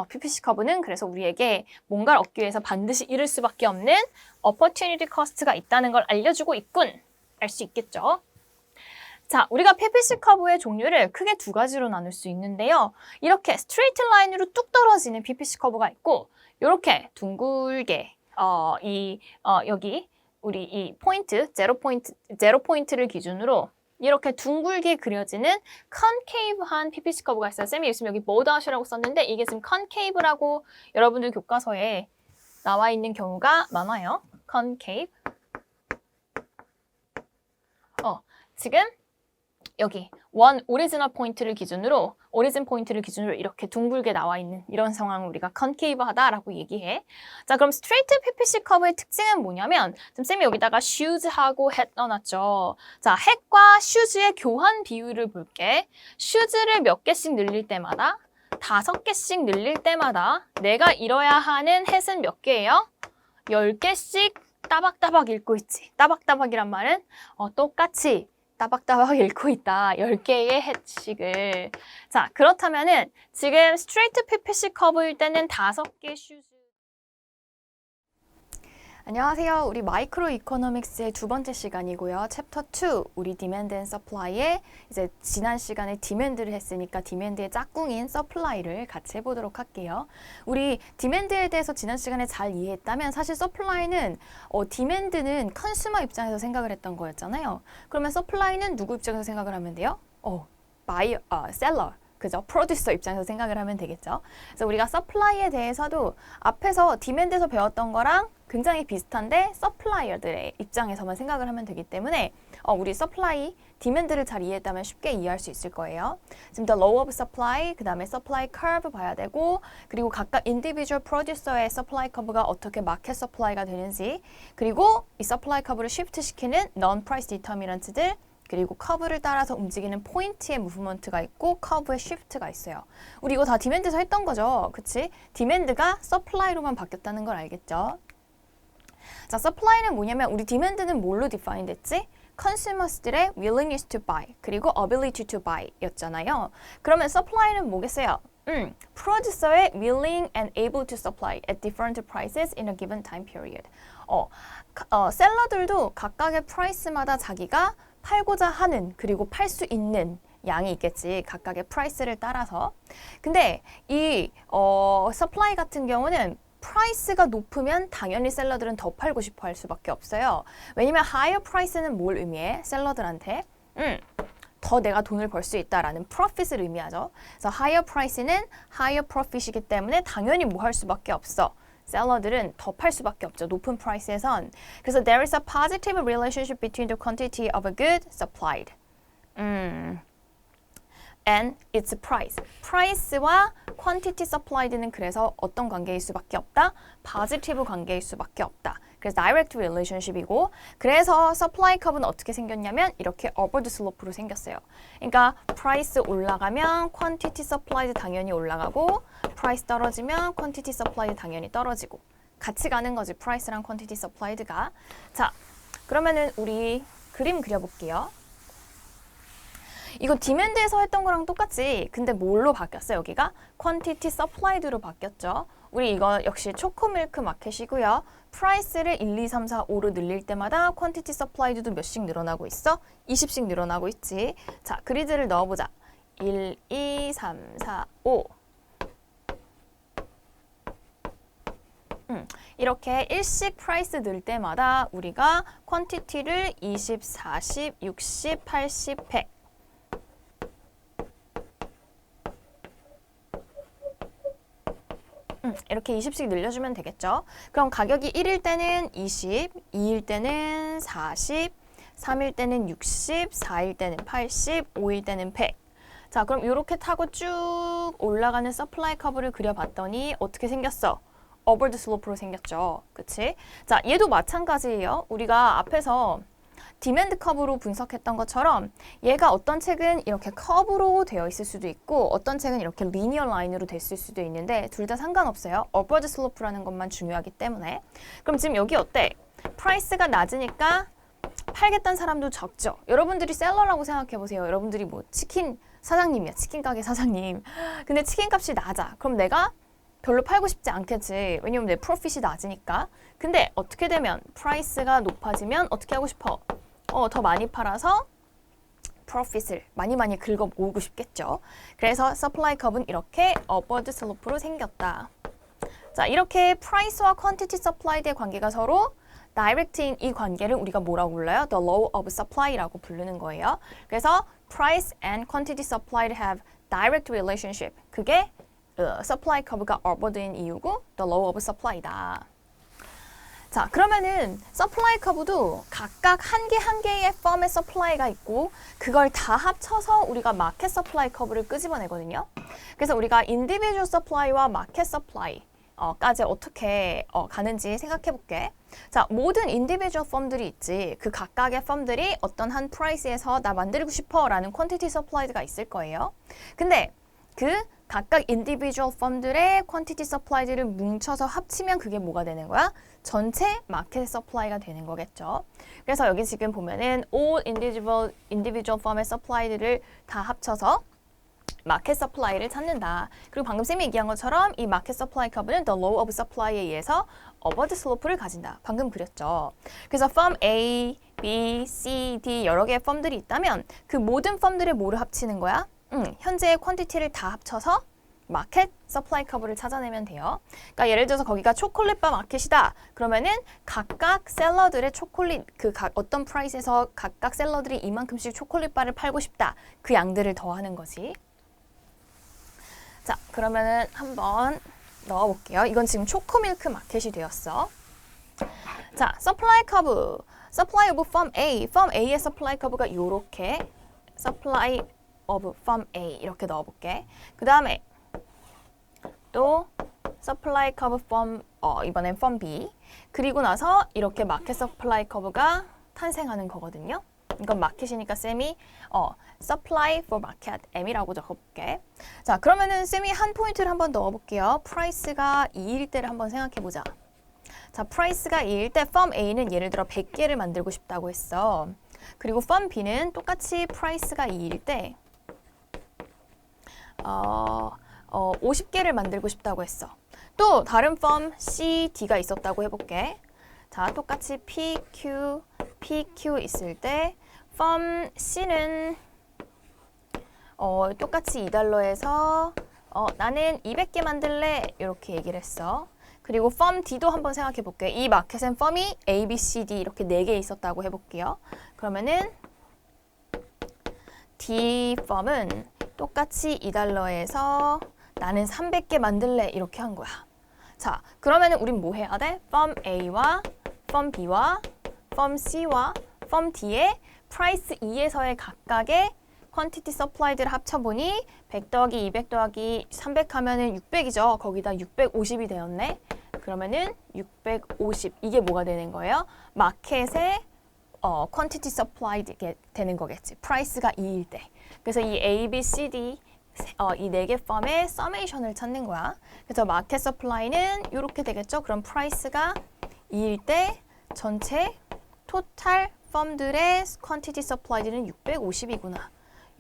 PPC 커브는 그래서 우리에게 뭔가를 얻기 위해서 반드시 잃을 수밖에 없는 opportunity cost가 있다는 걸 알려주고 있군. 알 수 있겠죠? 자, 우리가 PPC 커브의 종류를 크게 두 가지로 나눌 수 있는데요. 이렇게 스트레이트 라인으로 뚝 떨어지는 PPC 커브가 있고 이렇게 둥글게 여기 우리 이 포인트, 제로 포인트를 기준으로 이렇게 둥글게 그려지는 컨케이브한 PPC 커브가 있어요. 쌤이 지금 여기 보드아웃이라고 썼는데 이게 지금 컨케이브라고 여러분들 교과서에 나와 있는 경우가 많아요. 컨케이브. 지금 여기 오리지널 포인트를 기준으로 이렇게 둥글게 나와 있는 이런 상황을 우리가 컨케이브하다라고 얘기해. 자, 그럼 스트레이트 PPC 커브의 특징은 뭐냐면 지금 쌤이 여기다가 슈즈하고 햇 넣어놨죠. 자, 햇과 슈즈의 교환 비율을 볼게. 슈즈를 몇 개씩 늘릴 때마다 5개씩 늘릴 때마다 내가 잃어야 하는 햇은 몇 개예요? 10개씩 따박따박 읽고 있지. 따박따박이란 말은 똑같이 따박따박 읽고 있다. 10개의 햇식을. 자, 그렇다면은 지금 스트레이트 PPC 커브일 때는 5개 슈즈. 안녕하세요. 우리 마이크로 이코노믹스의 두 번째 시간이고요. 챕터 2, 우리 디맨드 앤 서플라이에 이제 지난 시간에 디맨드를 했으니까 디맨드의 짝꿍인 서플라이를 같이 해보도록 할게요. 우리 디맨드에 대해서 지난 시간에 잘 이해했다면 사실 서플라이는 디맨드는 컨슈머 입장에서 생각을 했던 거였잖아요. 그러면 서플라이는 누구 입장에서 생각을 하면 돼요? 셀러. 그죠? 프로듀서 입장에서 생각을 하면 되겠죠. 그래서 우리가 서플라이에 대해서도 앞에서 디맨드에서 배웠던 거랑 굉장히 비슷한데 서플라이어들의 입장에서만 생각을 하면 되기 때문에 우리 서플라이, 디맨드를 잘 이해했다면 쉽게 이해할 수 있을 거예요. 지금 the law of supply, 그 다음에 supply curve 봐야 되고 그리고 각각 individual producer의 supply curve가 어떻게 마켓 서플라이가 되는지 그리고 이 supply curve를 shift 시키는 non-price determinants들 그리고 커브를 따라서 움직이는 포인트의 무브먼트가 있고 커브의 쉬프트가 있어요. 우리 이거 다 디맨드에서 했던 거죠. 그치? 디맨드가 서플라이로만 바뀌었다는 걸 알겠죠? 자, 서플라이는 뭐냐면 우리 디맨드는 뭘로 디파인 됐지? consumers들의 willingness to buy 그리고 ability to buy 였잖아요. 그러면 서플라이는 뭐겠어요? producer의 willing and able to supply at different prices in a given time period. 셀러들도 각각의 프라이스마다 자기가 팔고자 하는 그리고 팔 수 있는 양이 있겠지. 각각의 프라이스를 따라서. 근데 이 서플라이 같은 경우는 프라이스가 높으면 당연히 셀러들은 더 팔고 싶어 할 수밖에 없어요. 왜냐면 higher price는 뭘 의미해? 셀러들한테 더 내가 돈을 벌 수 있다라는 profit을 의미하죠. 그래서 higher price는 higher profit이기 때문에 당연히 뭐 할 수밖에 없어. 셀러들은 더 팔 수밖에 없죠. 높은 프라이스에선. 그래서 there is a positive relationship between the quantity of a good supplied and its price. 프라이스와 quantity supplied는 그래서 어떤 관계일 수밖에 없다? positive 관계일 수밖에 없다. 그래서 direct relationship이고 그래서 supply curve는 어떻게 생겼냐면 이렇게 upward slope로 생겼어요. 그러니까 price 올라가면 quantity supplied 당연히 올라가고 price 떨어지면 quantity supplied 당연히 떨어지고 같이 가는 거지 price랑 quantity supplied가. 자, 그러면은 우리 그림 그려볼게요. 이거 디맨드에서 했던 거랑 똑같지. 근데 뭘로 바뀌었어요? 여기가 quantity supplied로 바뀌었죠. 우리 이거 역시 초코밀크 마켓이고요. 프라이스를 1, 2, 3, 4, 5로 늘릴 때마다 quantity supplied도 몇씩 늘어나고 있어? 20씩 늘어나고 있지. 자, 그리드를 넣어보자. 1, 2, 3, 4, 5. 이렇게 1씩 프라이스 늘 때마다 우리가 quantity를 20, 40, 60, 80, 100 이렇게 20씩 늘려주면 되겠죠. 그럼 가격이 1일 때는 20, 2일 때는 40, 3일 때는 60, 4일 때는 80, 5일 때는 100. 자, 그럼 이렇게 타고 쭉 올라가는 서플라이 커브를 그려봤더니 어떻게 생겼어? 업워드 슬로프로 생겼죠. 그치? 자, 얘도 마찬가지예요. 우리가 앞에서 디맨드 커브로 분석했던 것처럼 얘가 어떤 책은 이렇게 커브로 되어 있을 수도 있고 어떤 책은 이렇게 리니어 라인으로 됐을 수도 있는데 둘 다 상관없어요. 업워드 슬로프라는 것만 중요하기 때문에. 그럼 지금 여기 어때? 프라이스가 낮으니까 팔겠다는 사람도 적죠. 여러분들이 셀러라고 생각해 보세요. 여러분들이 뭐 치킨 사장님이야. 치킨 가게 사장님. 근데 치킨 값이 낮아. 그럼 내가 별로 팔고 싶지 않겠지. 왜냐면 내 프로핏이 낮으니까. 근데 어떻게 되면 프라이스가 높아지면 어떻게 하고 싶어? 더 많이 팔아서 프로핏을 많이 긁어 모으고 싶겠죠. 그래서 서플라이 커브는 이렇게 업워드 슬로프로 생겼다. 자, 이렇게 프라이스와 퀀티티 서플라이드의 관계가 서로 다이렉트인 이 관계를 우리가 뭐라고 불러요? The law of supply라고 부르는 거예요. 그래서 price and quantity supplied have direct relationship. 그게 supply curve가 upward인 이유고 the law of supply다. 자, 그러면은 서플라이 커브도 각각 한 개의 펌의 서플라이가 있고 그걸 다 합쳐서 우리가 마켓 서플라이 커브를 끄집어내거든요. 그래서 우리가 인디비주얼 서플라이와 마켓 서플라이 까지 어떻게 가는지 생각해 볼게. 자, 모든 인디비주얼 펌들이 있지. 그 각각의 펌들이 어떤 한 프라이스에서 나 만들고 싶어 라는 퀀티티 서플라이드가 있을 거예요. 근데 그 각각 인디비주얼 펌들의 퀀티티 서플라이드를 뭉쳐서 합치면 그게 뭐가 되는 거야? 전체 마켓 서플라이가 되는 거겠죠. 그래서 여기 지금 보면은 all individual firm의 서플라이드를 다 합쳐서 마켓 서플라이를 찾는다. 그리고 방금 쌤이 얘기한 것처럼 이 마켓 서플라이 커브는 the law of supply에 의해서 업워드 슬로프를 가진다. 방금 그렸죠. 그래서 firm A, B, C, D 여러 개의 펌들이 있다면 그 모든 펌들의 뭐를 합치는 거야? 현재의 퀀티티를 다 합쳐서 마켓 서플라이 커브를 찾아내면 돼요. 그러니까 예를 들어서 거기가 초콜릿바 마켓이다. 그러면은 각각 셀러들의 초콜릿 어떤 프라이스에서 각각 셀러들이 이만큼씩 초콜릿바를 팔고 싶다. 그 양들을 더하는 거지. 그러면은 한번 넣어볼게요. 이건 지금 초코밀크 마켓이 되었어. 자, supply curve. supply of firm A. firm A의 supply curve가 이렇게 supply of firm A 이렇게 넣어볼게. 그 다음에 또 supply curve from 이번엔 from B. 그리고 나서 이렇게 마켓 supply curve가 탄생하는 거거든요. 이건 마켓이니까 쌤이 supply for market M이라고 적어볼게. 자, 그러면은 쌤이 한 포인트를 한번 넣어볼게요. 프라이스가 2일 때를 한번 생각해보자. 자, 프라이스가 2일 때 firm A는 예를 들어 100개를 만들고 싶다고 했어. 그리고 firm B는 똑같이 프라이스가 2일 때 50개를 만들고 싶다고 했어. 또 다른 firm C, D가 있었다고 해볼게. 자, 똑같이 PQ 있을 때 firm C는 똑같이 $2에서 나는 200개 만들래 이렇게 얘기를 했어. 그리고 firm D도 한번 생각해 볼게. 이 마켓엔 firm이 A, B, C, D 이렇게 4개 있었다고 해볼게요. 그러면은 D firm은 똑같이 $2에서 나는 300개 만들래 이렇게 한 거야. 자, 그러면은 우린 뭐 해야 돼? firm A와 firm B와 firm C와 firm D의 price 2에서의 각각의 quantity supplied를 합쳐보니 100 더하기 200 더하기 300 하면은 600이죠. 거기다 650이 되었네. 그러면은 650 이게 뭐가 되는 거예요? 마켓의 quantity supplied 되는 거겠지. 프라이스가 2일 때. 그래서 이 A, B, C, D 이 4개 펌의 서메이션을 찾는 거야. 그래서 마켓 서플라이는 이렇게 되겠죠. 그럼 프라이스가 2일 때 전체 토탈 펌들의 quantity supplied는 650이구나.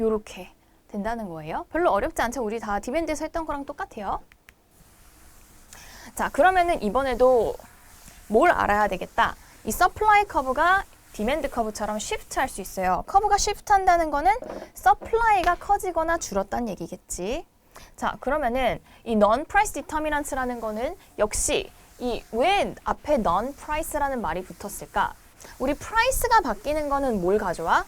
요렇게 된다는 거예요. 별로 어렵지 않죠? 우리 다 디맨드에서 했던 거랑 똑같아요. 자, 그러면은 이번에도 뭘 알아야 되겠다. 이 서플라이 커브가 디맨드 커브처럼 쉬프트 할 수 있어요. 커브가 쉬프트 한다는 거는 서플라이가 커지거나 줄었다는 얘기겠지. 자, 그러면은 이 non-price determinants라는 거는 역시 이 왜 앞에 non-price라는 말이 붙었을까? 우리 프라이스가 바뀌는 거는 뭘 가져와?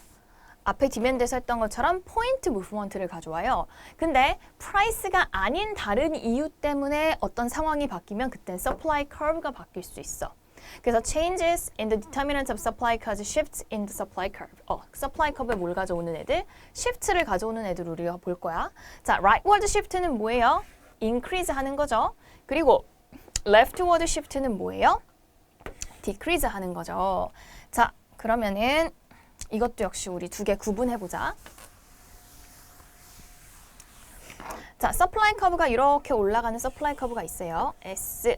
앞에 디맨드에서 했던 것처럼 포인트 무브먼트를 가져와요. 근데 프라이스가 아닌 다른 이유 때문에 어떤 상황이 바뀌면 그땐 supply curve가 바뀔 수 있어. 그래서 changes in the determinants of supply cause shifts in the supply curve. supply curve에 뭘 가져오는 애들? shift를 가져오는 애들 우리가 볼 거야. 자, rightward shift는 뭐예요? increase 하는 거죠. 그리고 leftward shift는 뭐예요? decrease 하는 거죠. 자, 그러면은 이것도 역시 우리 두 개 구분해보자. 자, 서플라이 커브가 이렇게 올라가는 서플라이 커브가 있어요. S.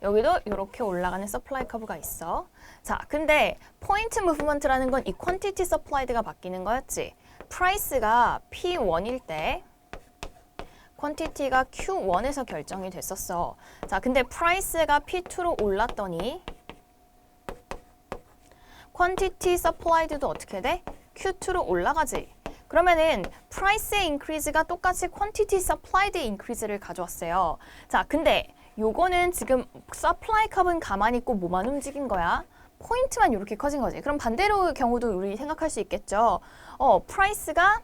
여기도 이렇게 올라가는 서플라이 커브가 있어. 자, 근데 포인트 무브먼트라는 건 이 퀀티티 서플라이드가 바뀌는 거였지. 프라이스가 P1일 때 퀀티티가 Q1에서 결정이 됐었어. 자, 근데 프라이스가 P2로 올랐더니 quantity supplied도 어떻게 돼? Q2로 올라가지. 그러면은 price의 increase가 똑같이 quantity supplied의 increase를 가져왔어요. 자, 근데 요거는 지금 supply curve는 가만히 있고 뭐만 움직인 거야? 포인트만 이렇게 커진 거지. 그럼 반대로 경우도 우리 생각할 수 있겠죠. price가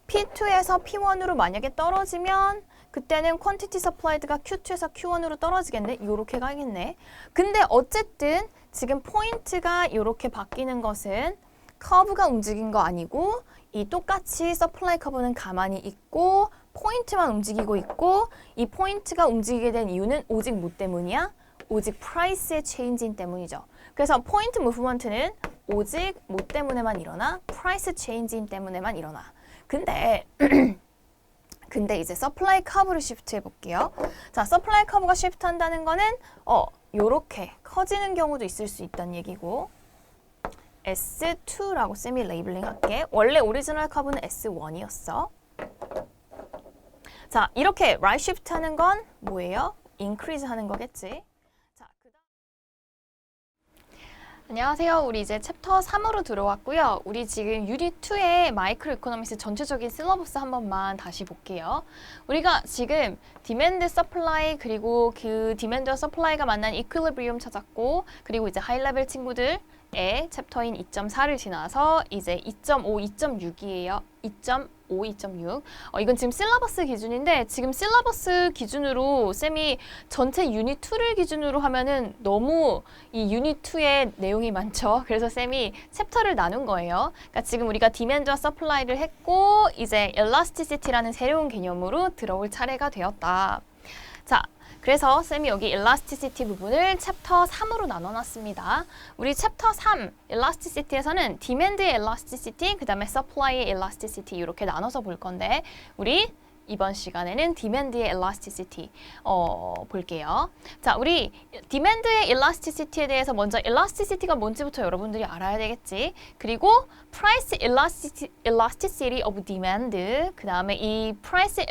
P2에서 P1으로 만약에 떨어지면 그때는 quantity supplied가 Q2에서 Q1으로 떨어지겠네. 요렇게 가겠네. 근데 어쨌든 지금 포인트가 이렇게 바뀌는 것은 커브가 움직인 거 아니고 이 똑같이 서플라이 커브는 가만히 있고 포인트만 움직이고 있고 이 포인트가 움직이게 된 이유는 오직 뭐 때문이야? 오직 프라이스의 체인지인 때문이죠. 그래서 포인트 무브먼트는 오직 뭐 때문에만 일어나? 프라이스 체인지인 때문에만 일어나. 근데 이제 서플라이 커브를 시프트 해볼게요. 자, 서플라이 커브가 시프트 한다는 거는 요렇게 커지는 경우도 있을 수 있다는 얘기고 S2라고 쌤이 레이블링 할게. 원래 오리지널 커브는 S1이었어. 자, 이렇게 right shift 하는 건 뭐예요? increase 하는 거겠지. 자, 안녕하세요. 우리 이제 챕터 3으로 들어왔고요. 우리 지금 유닛 2의 마이크로 이코노믹스 전체적인 실러버스 한 번만 다시 볼게요. 우리가 지금 디맨드 서플라이 그리고 그 디맨드와 서플라이가 만난 이퀄리브리움 찾았고 그리고 이제 하이 레벨 친구들 의 챕터인 2.4를 지나서 이제 2.5, 2.6이에요. 2.5, 2.6. 이건 지금 실러버스 기준인데 지금 실러버스 기준으로 쌤이 전체 유닛 2를 기준으로 하면은 너무 이 유닛 2의 내용이 많죠. 그래서 쌤이 챕터를 나눈 거예요. 그러니까 지금 우리가 디맨드와 서플라이를 했고 이제 엘라스티시티라는 새로운 개념으로 들어올 차례가 되었다. 자, 그래서 쌤이 여기 elasticity 부분을 챕터 3으로 나눠놨습니다. 우리 챕터 3, elasticity에서는 demand의 elasticity, 그 다음에 supply의 elasticity 이렇게 나눠서 볼 건데 우리 이번 시간에는 demand의 elasticity 볼게요. 자, 우리 demand의 elasticity에 대해서 먼저 elasticity가 뭔지부터 여러분들이 알아야 되겠지. 그리고 price elasticity of demand, 그 다음에 이 price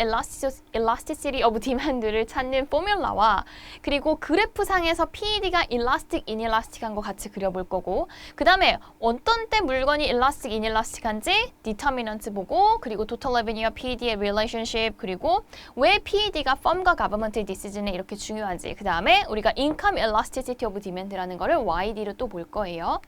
elasticity of demand를 찾는 포뮬라와 그리고 그래프상에서 PED가 elastic, inelastic한 거 같이 그려볼 거고 그 다음에 어떤 때 물건이 elastic, inelastic한지 determinant 보고 그리고 total revenue와 PED의 relationship 그리고 왜 PED가 firm과 government decision에 이렇게 중요한지 그 다음에 우리가 income elasticity of demand라는 거를 YD로 또 볼 거예요.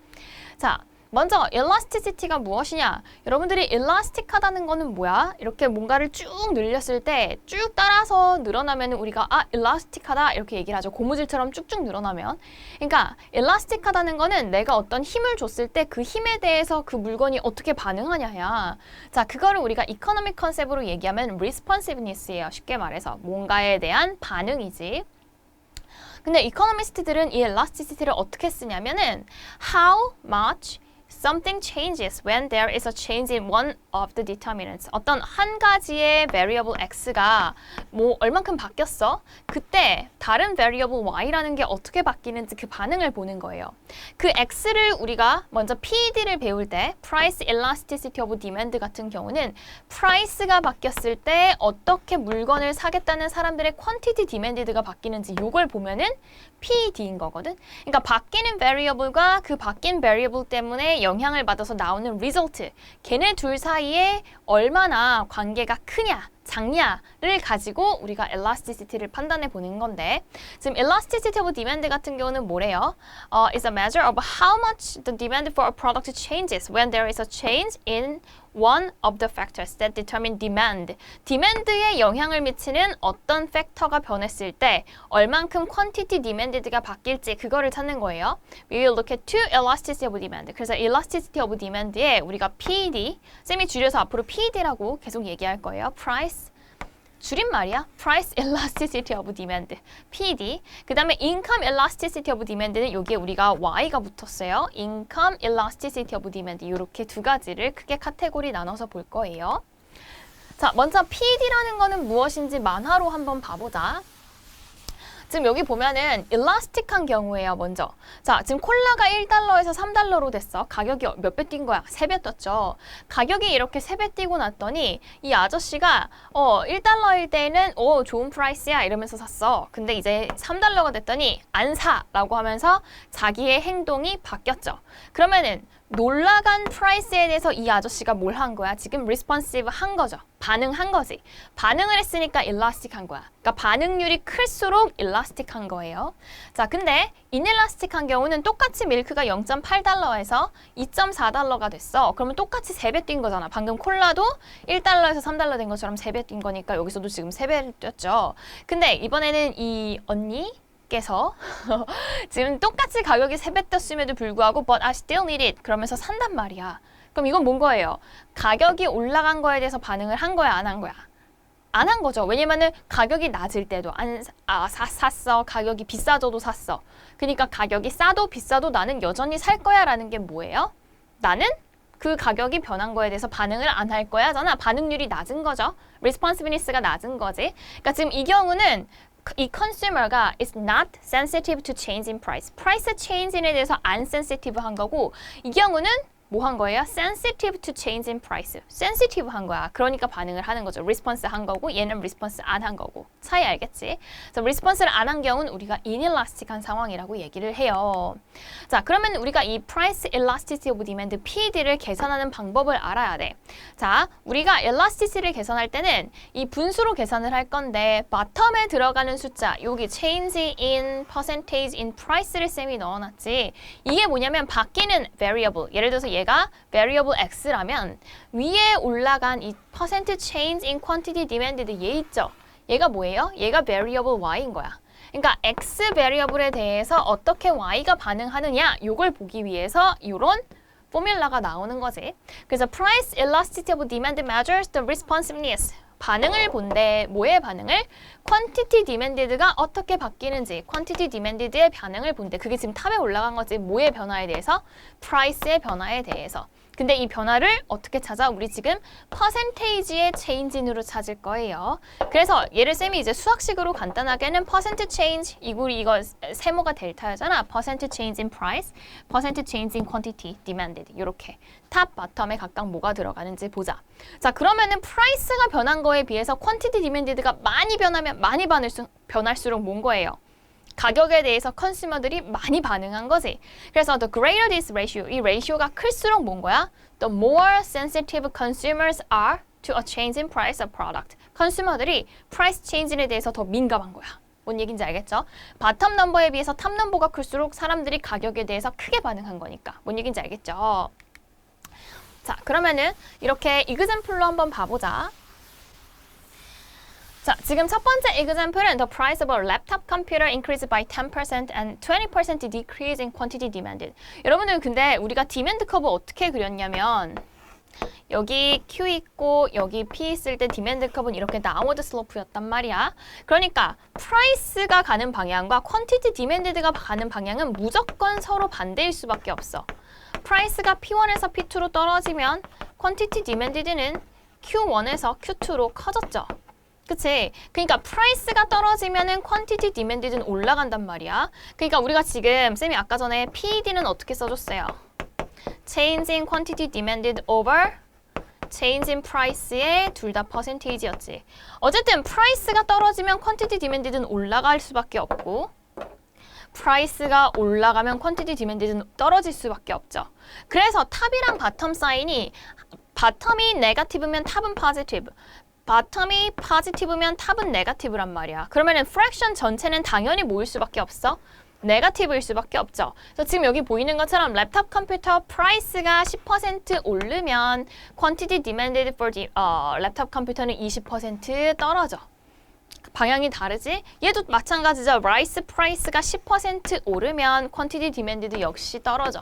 자, 먼저 elasticity가 무엇이냐? 여러분들이 elastic하다는 거는 뭐야? 이렇게 뭔가를 쭉 늘렸을 때 쭉 따라서 늘어나면 우리가 elastic하다 이렇게 얘기를 하죠. 고무줄처럼 쭉쭉 늘어나면. 그러니까 elastic하다는 거는 내가 어떤 힘을 줬을 때 그 힘에 대해서 그 물건이 어떻게 반응하냐야. 자, 그거를 우리가 economic 컨셉으로 얘기하면 responsiveness예요. 쉽게 말해서 뭔가에 대한 반응이지. 근데 이코노미스트들은 이 elasticity를 어떻게 쓰냐면은 how much something changes when there is a change in one of the determinants. 어떤 한 가지의 variable x가 뭐 얼만큼 바뀌었어? 그때 다른 variable y라는 게 어떻게 바뀌는지 그 반응을 보는 거예요. 그 x를 우리가 먼저 PED를 배울 때 price elasticity of demand 같은 경우는 price가 바뀌었을 때 어떻게 물건을 사겠다는 사람들의 quantity demanded가 바뀌는지 요걸 보면은 PED인 거거든. 그러니까 바뀌는 variable과 그 바뀐 variable 때문에 영향을 받아서 나오는 result, 걔네 둘 사이에 얼마나 관계가 크냐, 작냐를 가지고 우리가 elasticity를 판단해 보는 건데 지금 elasticity of demand 같은 경우는 뭐래요? It's a measure of how much the demand for a product changes when there is a change in one of the factors that determine demand. demand에 영향을 미치는 어떤 팩터가 변했을 때 얼만큼 quantity demanded가 바뀔지 그거를 찾는 거예요. We will look at two elasticity of demand. 그래서 elasticity of demand에 우리가 PED, 쌤이 줄여서 앞으로 PED라고 계속 얘기할 거예요. price 줄임말이야. Price Elasticity of Demand, PED. 그 다음에 Income Elasticity of Demand는 여기에 우리가 Y가 붙었어요. Income Elasticity of Demand 이렇게 두 가지를 크게 카테고리 나눠서 볼 거예요. 자, 먼저 PED라는 거는 무엇인지 만화로 한번 봐보자. 지금 여기 보면은 일라스틱한 경우에요, 먼저. 자, 지금 콜라가 1달러에서 3달러로 됐어. 가격이 몇 배 뛴 거야? 3배 떴죠. 가격이 이렇게 3배 뛰고 났더니 이 아저씨가 1달러일 때는 좋은 프라이스야 이러면서 샀어. 근데 이제 3달러가 됐더니 안 사! 라고 하면서 자기의 행동이 바뀌었죠. 그러면은 놀라간 프라이스에 대해서 이 아저씨가 뭘 한 거야? 지금 responsive 한 거죠. 반응한 거지. 반응을 했으니까 일라스틱한 거야. 그러니까 반응률이 클수록 일라스틱한 거예요. 자, 근데 인일라스틱한 경우는 똑같이 밀크가 0.8달러에서 2.4달러가 됐어. 그러면 똑같이 3배 뛴 거잖아. 방금 콜라도 1달러에서 3달러 된 것처럼 3배 뛴 거니까 여기서도 지금 3배를 뛰었죠. 근데 이번에는 이 언니 께서 지금 똑같이 가격이 3배 떴음에도 불구하고 but I still need it 그러면서 산단 말이야. 그럼 이건 뭔 거예요? 가격이 올라간 거에 대해서 반응을 한 거야, 안 한 거야? 안 한 거죠. 왜냐면은 가격이 낮을 때도 샀어. 가격이 비싸져도 샀어. 그러니까 가격이 싸도 비싸도 나는 여전히 살 거야 라는 게 뭐예요? 나는 그 가격이 변한 거에 대해서 반응을 안 할 거야 잖아. 반응률이 낮은 거죠. responsiveness가 낮은 거지. 그러니까 지금 이 경우는 이 consumer가 is not sensitive to change in price. price change에 대해서 안 sensitive 한 거고 이 경우는 뭐 한 거예요? sensitive to change in price. sensitive 한 거야. 그러니까 반응을 하는 거죠. response 한 거고 얘는 response 안 한 거고. 차이 알겠지? 그래서 response를 안 한 경우는 우리가 inelastic한 상황이라고 얘기를 해요. 자, 그러면 우리가 이 price elasticity of demand, PED를 계산하는 방법을 알아야 돼. 자, 우리가 elasticity를 계산할 때는 이 분수로 계산을 할 건데 bottom에 들어가는 숫자, 여기 change in percentage in price를 쌤이 넣어놨지. 이게 뭐냐면 바뀌는 variable. 예를 들어서 얘가 variable x라면 위에 올라간 이 percent change in quantity demanded 얘 있죠? 얘가 뭐예요? 얘가 variable y인 거야. 그러니까 x variable에 대해서 어떻게 y가 반응하느냐 요걸 보기 위해서 이런 포뮬라가 나오는 거지. 그래서 price elasticity of demand measures the responsiveness. 반응을 본데 뭐의 반응을? quantity demanded가 어떻게 바뀌는지 quantity demanded의 반응을 본데 그게 지금 탑에 올라간 거지. 뭐의 변화에 대해서? price의 변화에 대해서. 근데 이 변화를 어떻게 찾아? 우리 지금 퍼센테이지의 체인진으로 찾을 거예요. 그래서 얘를 쌤이 이제 수학식으로 간단하게는 퍼센트 체인지, 이거 세모가 델타잖아. 퍼센트 체인지 in price, 퍼센트 체인지 in quantity demanded. 이렇게 탑, 바텀에 각각 뭐가 들어가는지 보자. 자, 그러면은 프라이스가 변한 거에 비해서 quantity demanded가 많이 변하면 많이 변할수록 뭔 거예요? 가격에 대해서 컨슈머들이 많이 반응한 거지. 그래서 the greater this ratio, 이 레이쇼가 클수록 뭔 거야? The more sensitive consumers are to a change in price of product. 컨슈머들이 price change에 대해서 더 민감한 거야. 뭔 얘기인지 알겠죠? 바텀 넘버에 비해서 탑 넘버가 클수록 사람들이 가격에 대해서 크게 반응한 거니까. 뭔 얘기인지 알겠죠? 자, 그러면은 이렇게 example로 한번 봐보자. 자, 지금 첫 번째 example은 the price of a laptop computer increased by 10% and 20% decrease in quantity demanded. 여러분들 근데 우리가 디맨드 커브 어떻게 그렸냐면 여기 Q 있고 여기 P 있을 때 디맨드 커브는 이렇게 다운워드 슬로프였단 말이야. 그러니까 프라이스가 가는 방향과 퀀티티 디맨디드가 가는 방향은 무조건 서로 반대일 수밖에 없어. 프라이스가 P1에서 P2로 떨어지면 퀀티티 디맨디드는 Q1에서 Q2로 커졌죠. 그치? 그러니까 프라이스가 떨어지면은 퀀티티 디맨디드는 올라간단 말이야. 그러니까 우리가 지금 쌤이 아까 전에 PED는 어떻게 써줬어요? Change in quantity demanded over change in price의 둘 다 퍼센테이지였지. 어쨌든 프라이스가 떨어지면 퀀티티 디맨디드는 올라갈 수밖에 없고 프라이스가 올라가면 퀀티티 디맨디드는 떨어질 수밖에 없죠. 그래서 탑이랑 바텀 사인이 바텀이 네거티브면 탑은 포지티브, 바텀이 포지티브면 탑은 네거티브란 말이야. 그러면은 프랙션 전체는 당연히 뭐일 수밖에 없어? 네거티브일 수밖에 없죠. 그래서 지금 여기 보이는 것처럼 랩탑 컴퓨터 프라이스가 10% 오르면 quantity demanded for the 랩탑 컴퓨터는 20% 떨어져. 방향이 다르지? 얘도 마찬가지죠. 라이스 프라이스가 10% 오르면 quantity demanded 역시 떨어져.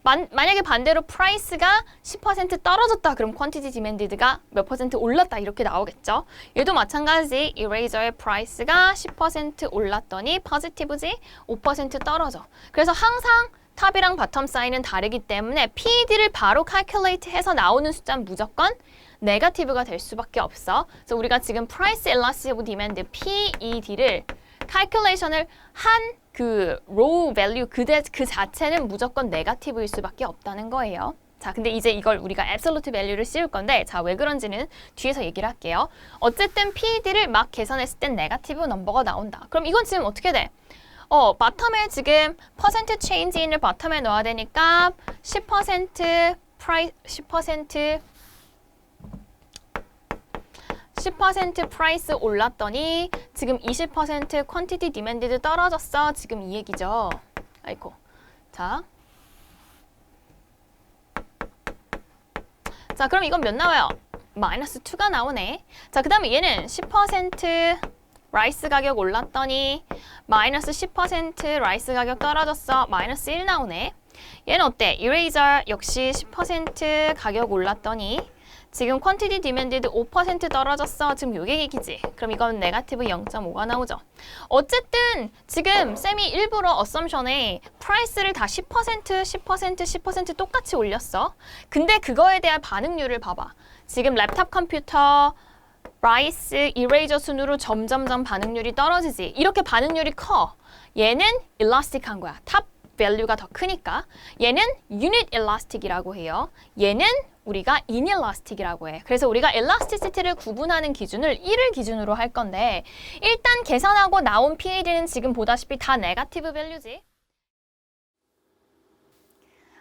만약에 반대로 프라이스가 10% 떨어졌다 그럼 퀀티티 디맨디드가 몇 퍼센트 올랐다 이렇게 나오겠죠. 얘도 마찬가지 이레이저의 프라이스가 10% 올랐더니 포지티브지 5% 떨어져. 그래서 항상 탑이랑 바텀 사인은 다르기 때문에 PED를 바로 calculate 해서 나오는 숫자는 무조건 네거티브가 될 수밖에 없어. 그래서 우리가 지금 price elasticity of demand PED를 calculation을 한 그 raw value 그 자체는 무조건 네거티브일 수밖에 없다는 거예요. 자, 근데 이제 이걸 우리가 absolute value를 씌울 건데 자, 왜 그런지는 뒤에서 얘기를 할게요. 어쨌든 PED를 막 계산했을 땐 네거티브 넘버가 나온다. 그럼 이건 지금 어떻게 돼? 바텀에 지금 퍼센트 체인지인을 바텀에 넣어야 되니까 10% 프라이스 올랐더니 지금 20% 퀀티티 디맨디드 떨어졌어. 지금 이 얘기죠. 아이고. 자, 그럼 이건 몇 나와요? 마이너스 2가 나오네. 자, 그 다음에 얘는 10% 라이스 가격 올랐더니 마이너스 10% 라이스 가격 떨어졌어. 마이너스 1 나오네. 얘는 어때? 이레이저 역시 10% 가격 올랐더니 지금 퀀티티 디맨디드 5% 떨어졌어. 지금 요게 얘기지. 그럼 이건 네거티브 0.5가 나오죠. 어쨌든 지금 쌤이 일부러 어썸션에 프라이스를 다 10% 똑같이 올렸어. 근데 그거에 대한 반응률을 봐봐. 지금 랩탑 컴퓨터 라이스 이레이저 순으로 점점점 반응률이 떨어지지. 이렇게 반응률이 커. 얘는 일라스틱한 거야. 탑 value가 더 크니까. 얘는 unit elastic이라고 해요. 얘는 우리가 inelastic이라고 해. 그래서 우리가 elasticity를 구분하는 기준을 1을 기준으로 할 건데 일단 계산하고 나온 PAD는 지금 보다시피 다 네거티브 밸류지.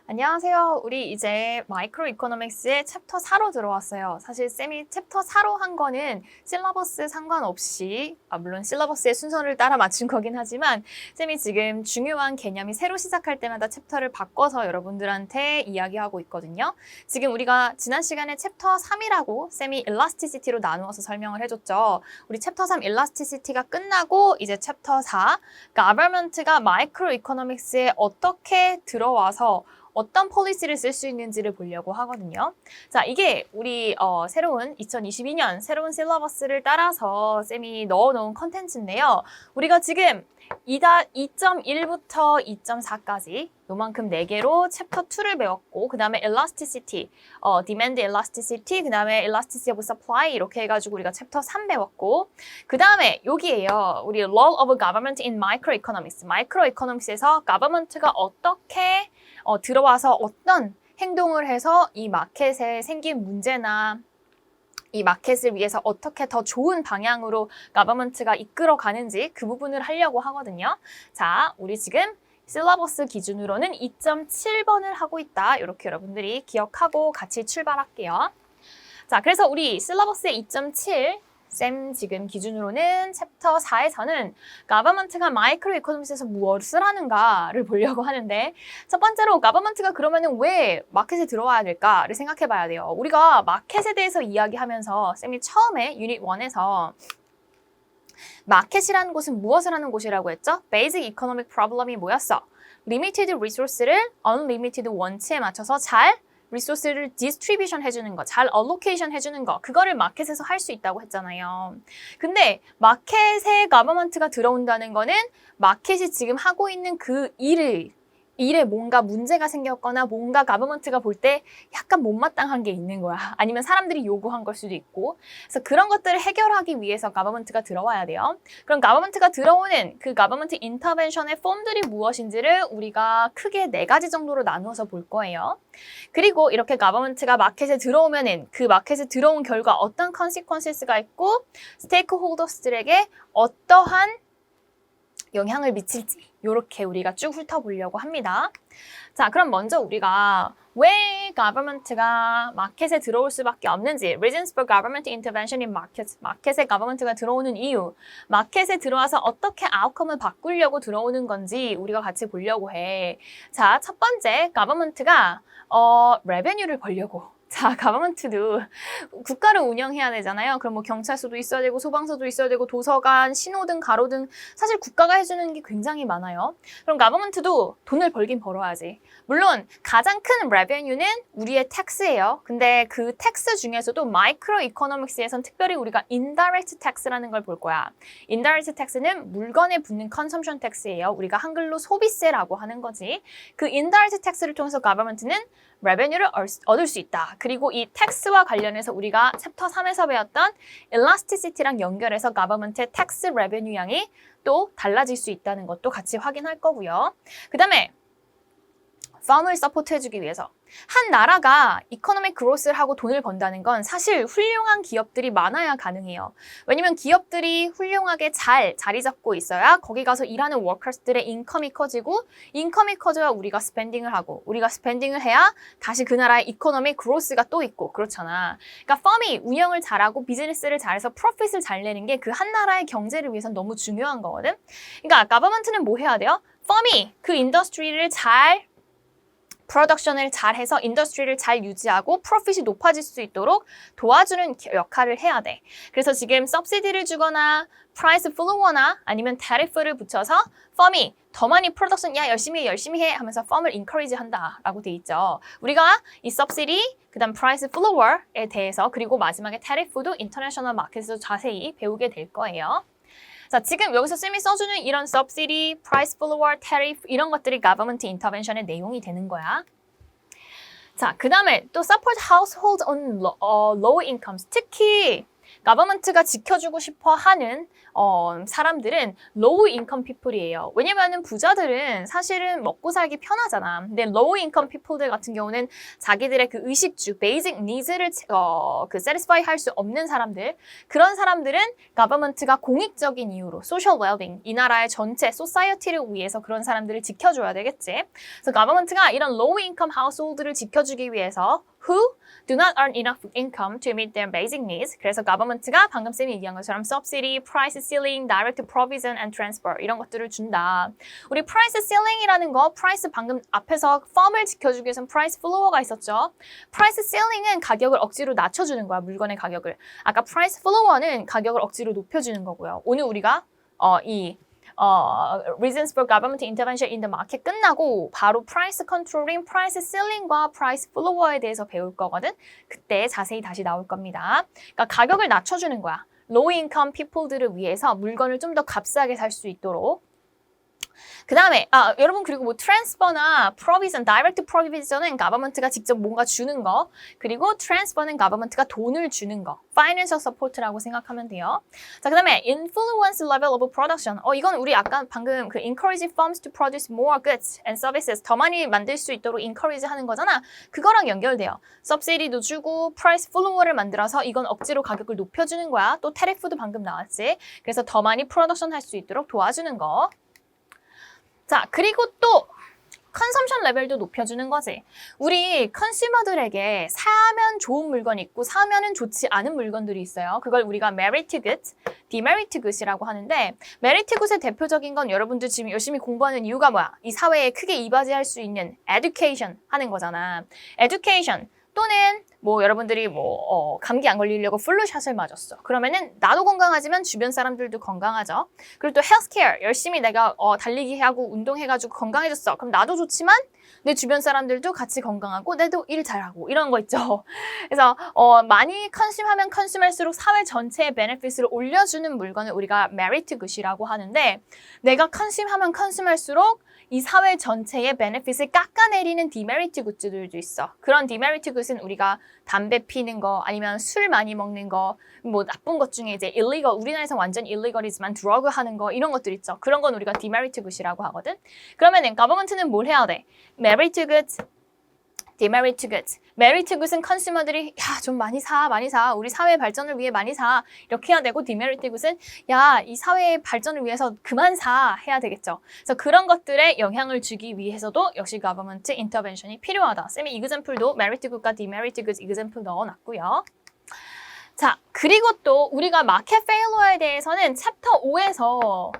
안녕하세요. 우리 이제 마이크로 이코노믹스의 챕터 4로 들어왔어요. 사실 쌤이 챕터 4로 한 거는 실러버스 상관없이, 물론 실러버스의 순서를 따라 맞춘 거긴 하지만 쌤이 지금 중요한 개념이 새로 시작할 때마다 챕터를 바꿔서 여러분들한테 이야기하고 있거든요. 지금 우리가 지난 시간에 챕터 3이라고 쌤이 일라스티시티로 나누어서 설명을 해줬죠. 우리 챕터 3 일라스티시티가 끝나고 이제 챕터 4, government가 마이크로 이코노믹스에 어떻게 들어와서 어떤 폴리시를 쓸 수 있는지를 보려고 하거든요. 자, 이게 우리 새로운 2022년 새로운 실러버스를 따라서 쌤이 넣어놓은 컨텐츠인데요. 우리가 지금 2.1부터 2.4까지 요만큼 4개로 챕터 2를 배웠고 그 다음에 elasticity, demand elasticity, 그 다음에 elasticity of supply 이렇게 해가지고 우리가 챕터 3 배웠고 그 다음에 여기에요. 우리 role of government in microeconomics. 마이크로이코노믹스에서 government가 어떻게 들어와서 어떤 행동을 해서 이 마켓에 생긴 문제나 이 마켓을 위해서 어떻게 더 좋은 방향으로 가버먼트가 이끌어 가는지 그 부분을 하려고 하거든요. 자, 우리 지금 실러버스 기준으로는 2.7번을 하고 있다. 이렇게 여러분들이 기억하고 같이 출발할게요. 자, 그래서 우리 실러버스의 2.7 쌤 지금 기준으로는 챕터 4에서는 가버먼트가 마이크로 이코노믹스에서 무엇을 하는가를 보려고 하는데 첫 번째로 가버먼트가 그러면은 왜 마켓에 들어와야 될까를 생각해 봐야 돼요. 우리가 마켓에 대해서 이야기하면서 쌤이 처음에 유닛 1에서 마켓이라는 곳은 무엇을 하는 곳이라고 했죠? Basic Economic Problem이 뭐였어? Limited Resource를 Unlimited 원치에 맞춰서 잘 리소스를 디스트리뷰션 해주는 거, 잘 알로케이션 해주는 거, 그거를 마켓에서 할 수 있다고 했잖아요. 근데 마켓에 가버먼트가 들어온다는 거는 마켓이 지금 하고 있는 그 일에 뭔가 문제가 생겼거나 뭔가 가버먼트가 볼 때 약간 못마땅한 게 있는 거야. 아니면 사람들이 요구한 걸 수도 있고. 그래서 그런 것들을 해결하기 위해서 가버먼트가 들어와야 돼요. 그럼 가버먼트가 들어오는 그 가버먼트 인터벤션의 폼들이 무엇인지를 우리가 크게 4가지 정도로 나누어서 볼 거예요. 그리고 이렇게 가버먼트가 마켓에 들어오면은 그 마켓에 들어온 결과 어떤 컨시퀀스가 있고 스테이크홀더스들에게 어떠한 영향을 미칠지 이렇게 우리가 쭉 훑어보려고 합니다. 자, 그럼 먼저 우리가 왜 가버먼트가 마켓에 들어올 수밖에 없는지 Reasons for Government Intervention in Markets 마켓에 가버먼트가 들어오는 이유 마켓에 들어와서 어떻게 아웃컴을 바꾸려고 들어오는 건지 우리가 같이 보려고 해. 자, 첫 번째 가버먼트가 레베뉴를 벌려고 자, 가버먼트도 국가를 운영해야 되잖아요. 그럼 뭐 경찰서도 있어야 되고 소방서도 있어야 되고 도서관, 신호등, 가로등 사실 국가가 해주는 게 굉장히 많아요. 그럼 가버먼트도 돈을 벌긴 벌어야지. 물론 가장 큰 레베뉴는 우리의 텍스예요. 근데 그 텍스 중에서도 마이크로 이코노믹스에선 특별히 우리가 인다이렉트 텍스라는 걸 볼 거야. 인다이렉트 텍스는 물건에 붙는 컨섬션 텍스예요. 우리가 한글로 소비세라고 하는 거지. 그 인다이렉트 텍스를 통해서 가버먼트는 레베뉴를 얻을 수 있다. 그리고 이 텍스와 관련해서 우리가 챕터 3에서 배웠던 일라스티시티랑 연결해서 가버먼트의 텍스 레베뉴 양이 또 달라질 수 있다는 것도 같이 확인할 거고요. 그 다음에 펌을 서포트해주기 위해서 한 나라가 이코노믹 그로스를 하고 돈을 번다는 건 사실 훌륭한 기업들이 많아야 가능해요. 왜냐면 기업들이 훌륭하게 잘 자리 잡고 있어야 거기 가서 일하는 워커스들의 인컴이 커지고 인컴이 커져야 우리가 스펜딩을 하고 우리가 스펜딩을 해야 다시 그 나라의 이코노믹 그로스가 또 있고 그렇잖아. 그러니까 펌이 운영을 잘하고 비즈니스를 잘해서 프로핏을 잘 내는 게 그 한 나라의 경제를 위해서 너무 중요한 거거든. 그러니까 가버먼트는 뭐 해야 돼요? 펌이 그 인더스트리를 잘 프로덕션을 잘해서 인더스트리를 잘 유지하고 프로핏이 높아질 수 있도록 도와주는 역할을 해야 돼. 그래서 지금 서브시디를 주거나 프라이스 플로어나 아니면 타리프를 붙여서 펌이 더 많이 프로덕션 열심히 해 하면서 펌을 인커리지 한다라고 돼 있죠. 우리가 이 서브시디 그다음 프라이스 플로어에 대해서 그리고 마지막에 타리프도 인터내셔널 마켓에서 자세히 배우게 될 거예요. 자, 지금 여기서 쌤이 써주는 이런 subsidy, price floor, tariff 이런 것들이 government intervention의 내용이 되는 거야. 자, 그 다음에 또 support households on low incomes. 특히 government가 지켜주고 싶어 하는 사람들은 low income people이에요. 왜냐면은 부자들은 사실은 먹고 살기 편하잖아. 근데 low income people들 같은 경우는 자기들의 그 의식주, basic needs를 satisfy 할 수 없는 사람들, 그런 사람들은 government가 공익적인 이유로 social well-being, 이 나라의 전체 society를 위해서 그런 사람들을 지켜줘야 되겠지. 그래서 government가 이런 low income household를 지켜주기 위해서 who do not earn enough income to meet their basic needs. 그래서 government가 방금 쌤이 얘기한 것처럼 subsidy, price ceiling, direct provision and transfer 이런 것들을 준다. 우리 price ceiling이라는 거, price 방금 앞에서 firm을 지켜주기 위해서는 price floor가 있었죠. price ceiling은 가격을 억지로 낮춰주는 거야, 물건의 가격을. 아까 price floor는 가격을 억지로 높여주는 거고요. 오늘 우리가 reasons for government intervention in the market 끝나고 바로 price controlling, price ceiling과 price floor에 대해서 배울 거거든. 그때 자세히 다시 나올 겁니다. 그러니까 가격을 낮춰주는 거야. low income people들을 위해서 물건을 좀 더 값싸게 살 수 있도록. 그 다음에 여러분 그리고 뭐 transfer나 provision, direct provision은 government가 직접 뭔가 주는 거, 그리고 transfer는 government가 돈을 주는 거, financial support라고 생각하면 돼요. 자, 그 다음에 influence level of production. 이건 우리 아까 방금 그 encourage firms to produce more goods and services, 더 많이 만들 수 있도록 encourage 하는 거잖아. 그거랑 연결돼요. subsidy도 주고 price floor를 만들어서 이건 억지로 가격을 높여주는 거야. 또 테리프도 방금 나왔지. 그래서 더 많이 프로덕션 할 수 있도록 도와주는 거. 자, 그리고 또 컨섬션 레벨도 높여주는 거지. 우리 컨슈머들에게 사면 좋은 물건이 있고 사면은 좋지 않은 물건들이 있어요. 그걸 우리가 merit good, demerit good이라고 하는데, merit good의 대표적인 건 여러분들 지금 열심히 공부하는 이유가 뭐야? 이 사회에 크게 이바지할 수 있는 education 하는 거잖아. education 또는 뭐 여러분들이 감기 안 걸리려고 플루샷을 맞았어. 그러면은 나도 건강하지만 주변 사람들도 건강하죠. 그리고 또 헬스케어, 열심히 내가 달리기 하고 운동해가지고 건강해졌어. 그럼 나도 좋지만 내 주변 사람들도 같이 건강하고 내도 일 잘하고 이런 거 있죠. 그래서 많이 컨슘하면 컨슘할수록 사회 전체의 베네핏을 올려주는 물건을 우리가 merit good이라고 하는데, 내가 컨슘하면 컨슘할수록 이 사회 전체의 베네핏을 깎아내리는 디메리트 굿즈들도 있어. 그런 디메리트 굿은 우리가 담배 피는 거, 아니면 술 많이 먹는 거, 뭐 나쁜 것 중에 이제 illegal, 우리나라에서 완전 illegal이지만 드러그 하는 거, 이런 것들 있죠. 그런 건 우리가 디메리트 굿이라고 하거든. 그러면은 government는 뭘 해야 돼? merit goods, demerit goods. merit good은 컨슈머들이 좀 많이 사, 우리 사회 발전을 위해 많이 사, 이렇게 해야 되고, demerit good은 이 사회의 발전을 위해서 그만 사 해야 되겠죠. 그래서 그런 것들에 영향을 주기 위해서도 역시 government intervention이 필요하다. 쌤이 example도 merit good과 demerit good example 넣어놨고요. 자, 그리고 또 우리가 마켓 페일러에 대해서는 챕터 5에서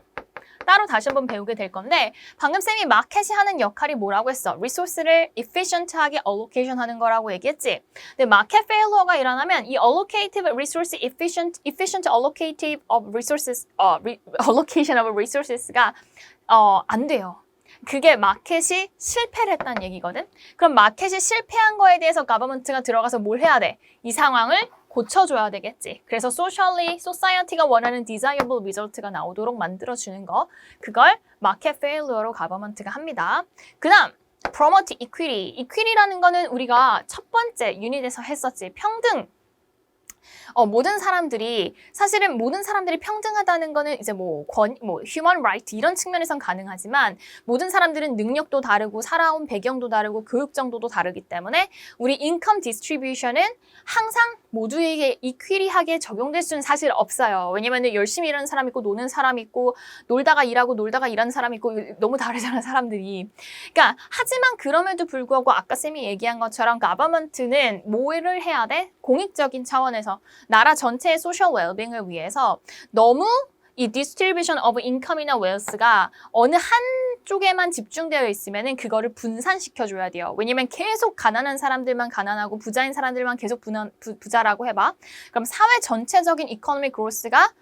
따로 다시 한번 배우게 될 건데, 방금 쌤이 마켓이 하는 역할이 뭐라고 했어? 리소스를 efficient하게 allocation 하는 거라고 얘기했지? 근데 마켓 failure가 일어나면 이 allocative resource efficient allocative of resources, allocation of resources가 안 돼요. 그게 마켓이 실패를 했다는 얘기거든? 그럼 마켓이 실패한 거에 대해서 government가 들어가서 뭘 해야 돼? 이 상황을 고쳐줘야 되겠지. 그래서 society가 원하는 desirable result가 나오도록 만들어주는 거, 그걸 market failure로 government가 합니다. 그 다음 promote equity. equity라는 거는 우리가 첫 번째 유닛에서 했었지. 평등. 사실은 모든 사람들이 평등하다는 거는 이제 human right 이런 측면에선 가능하지만, 모든 사람들은 능력도 다르고 살아온 배경도 다르고 교육 정도도 다르기 때문에 우리 income distribution은 항상 모두에게 이퀴리하게 적용될 수는 사실 없어요. 왜냐면 열심히 일하는 사람 있고 노는 사람 있고 놀다가 일하고 놀다가 일하는 사람 있고 너무 다르잖아, 사람들이. 그러니까 하지만 그럼에도 불구하고 아까 쌤이 얘기한 것처럼 government는 뭐를 해야 돼? 공익적인 차원에서 나라 전체의 social well-being을 위해서 너무 이 distribution of income이나 wealth가 어느 한쪽에만 집중되어 있으면은 그거를 분산시켜줘야 돼요. 왜냐면 계속 가난한 사람들만 가난하고 부자인 사람들만 계속 부자라고 해봐. 그럼 사회 전체적인 economic growth가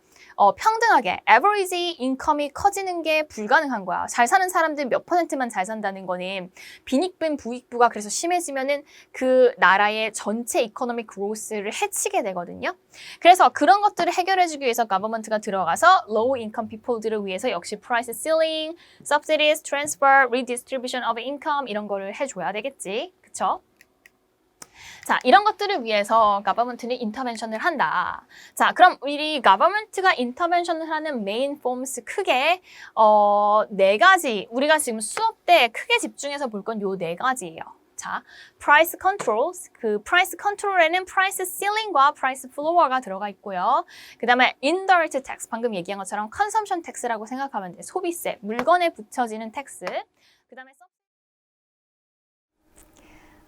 평등하게 average income이 커지는 게 불가능한 거야. 잘 사는 사람들 몇 %만 잘 산다는 거는 빈익빈 부익부가 그래서 심해지면은 그 나라의 전체 economic growth를 해치게 되거든요. 그래서 그런 것들을 해결해주기 위해서 government가 들어가서 low income people들을 위해서 역시 price ceiling, subsidies, transfer, redistribution of income 이런 거를 해줘야 되겠지. 그쵸? 자, 이런 것들을 위해서 government는 인터벤션을 한다. 자, 그럼 우리 government가 인터벤션을 하는 메인 폼스 크게 네 가지, 우리가 지금 수업 때 크게 집중해서 볼 건 요 네 가지예요. 자, price controls, 그 price control에는 price ceiling과 price floor가 들어가 있고요. 그 다음에 indirect tax, 방금 얘기한 것처럼 consumption tax라고 생각하면 돼. 소비세, 물건에 붙여지는 tax. 그 다음에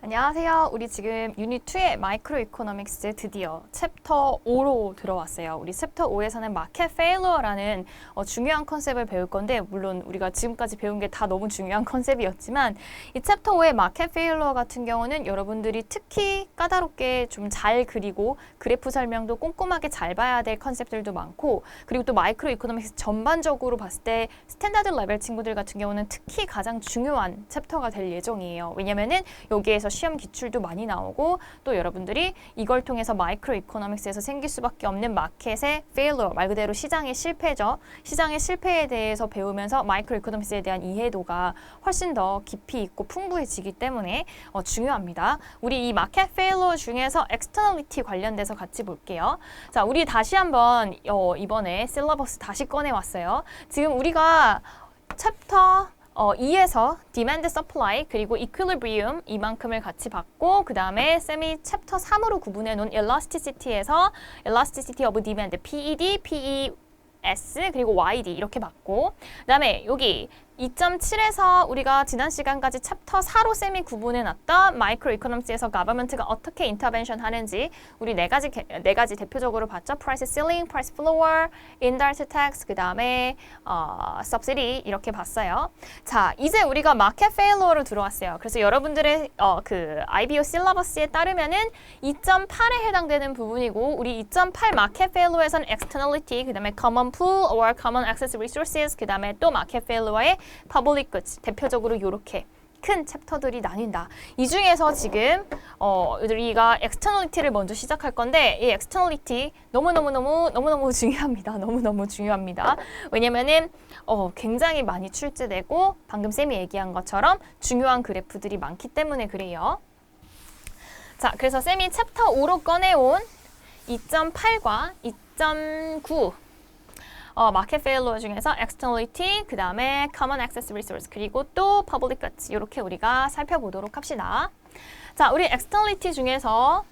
안녕하세요. 우리 지금 유닛 2의 마이크로 이코노믹스 드디어 챕터 5로 들어왔어요. 우리 챕터 5에서는 마켓 페일러라는 중요한 컨셉을 배울 건데, 물론 우리가 지금까지 배운 게 다 너무 중요한 컨셉이었지만 이 챕터 5의 마켓 페일러 같은 경우는 여러분들이 특히 까다롭게 좀 잘 그리고 그래프 설명도 꼼꼼하게 잘 봐야 될 컨셉들도 많고, 그리고 또 마이크로 이코노믹스 전반적으로 봤을 때 스탠다드 레벨 친구들 같은 경우는 특히 가장 중요한 챕터가 될 예정이에요. 왜냐면은 여기에서 시험 기출도 많이 나오고, 또 여러분들이 이걸 통해서 마이크로 이코노믹스에서 생길 수밖에 없는 마켓의 failure, 말 그대로 시장의 실패죠. 시장의 실패에 대해서 배우면서 마이크로 이코노믹스에 대한 이해도가 훨씬 더 깊이 있고 풍부해지기 때문에 중요합니다. 우리 이 마켓 failure 중에서 externality 관련돼서 같이 볼게요. 자, 우리 다시 한번 이번에 실러버스 다시 꺼내왔어요. 지금 우리가 챕터 2에서 demand supply 그리고 equilibrium 이만큼을 같이 봤고, 그 다음에 쌤이 챕터 3으로 구분해 놓은 elasticity에서 elasticity of demand, PED, PES 그리고 YD 이렇게 봤고, 그 다음에 여기 2.7에서 우리가 지난 시간까지 챕터 4로 쌤이 구분해 놨던 마이크로 이코노믹스에서 가버먼트가 어떻게 인터벤션 하는지 우리 네 가지 대표적으로 봤죠. price ceiling, price floor, indirect tax, 그 다음에 subsidy 이렇게 봤어요. 자, 이제 우리가 마켓 페일러로 들어왔어요. 그래서 여러분들의 그 IBO 실러버스에 따르면은 2.8에 해당되는 부분이고, 우리 2.8 마켓 페일러에서는 externality, 그 다음에 common pool or common access resources, 그 다음에 또 마켓 페일러의 public goods, 대표적으로 이렇게 큰 챕터들이 나뉜다. 이 중에서 지금 우리가 externality를 먼저 시작할 건데, 이 externality 너무너무 중요합니다. 너무너무 중요합니다. 왜냐면은 굉장히 많이 출제되고 방금 쌤이 얘기한 것처럼 중요한 그래프들이 많기 때문에 그래요. 자, 그래서 쌤이 챕터 5로 꺼내온 2.8과 2.9 마켓 페일러 중에서 externality, 그 다음에 common access resource, 그리고 또 public goods 이렇게 우리가 살펴보도록 합시다. 자, 우리 externality 중에서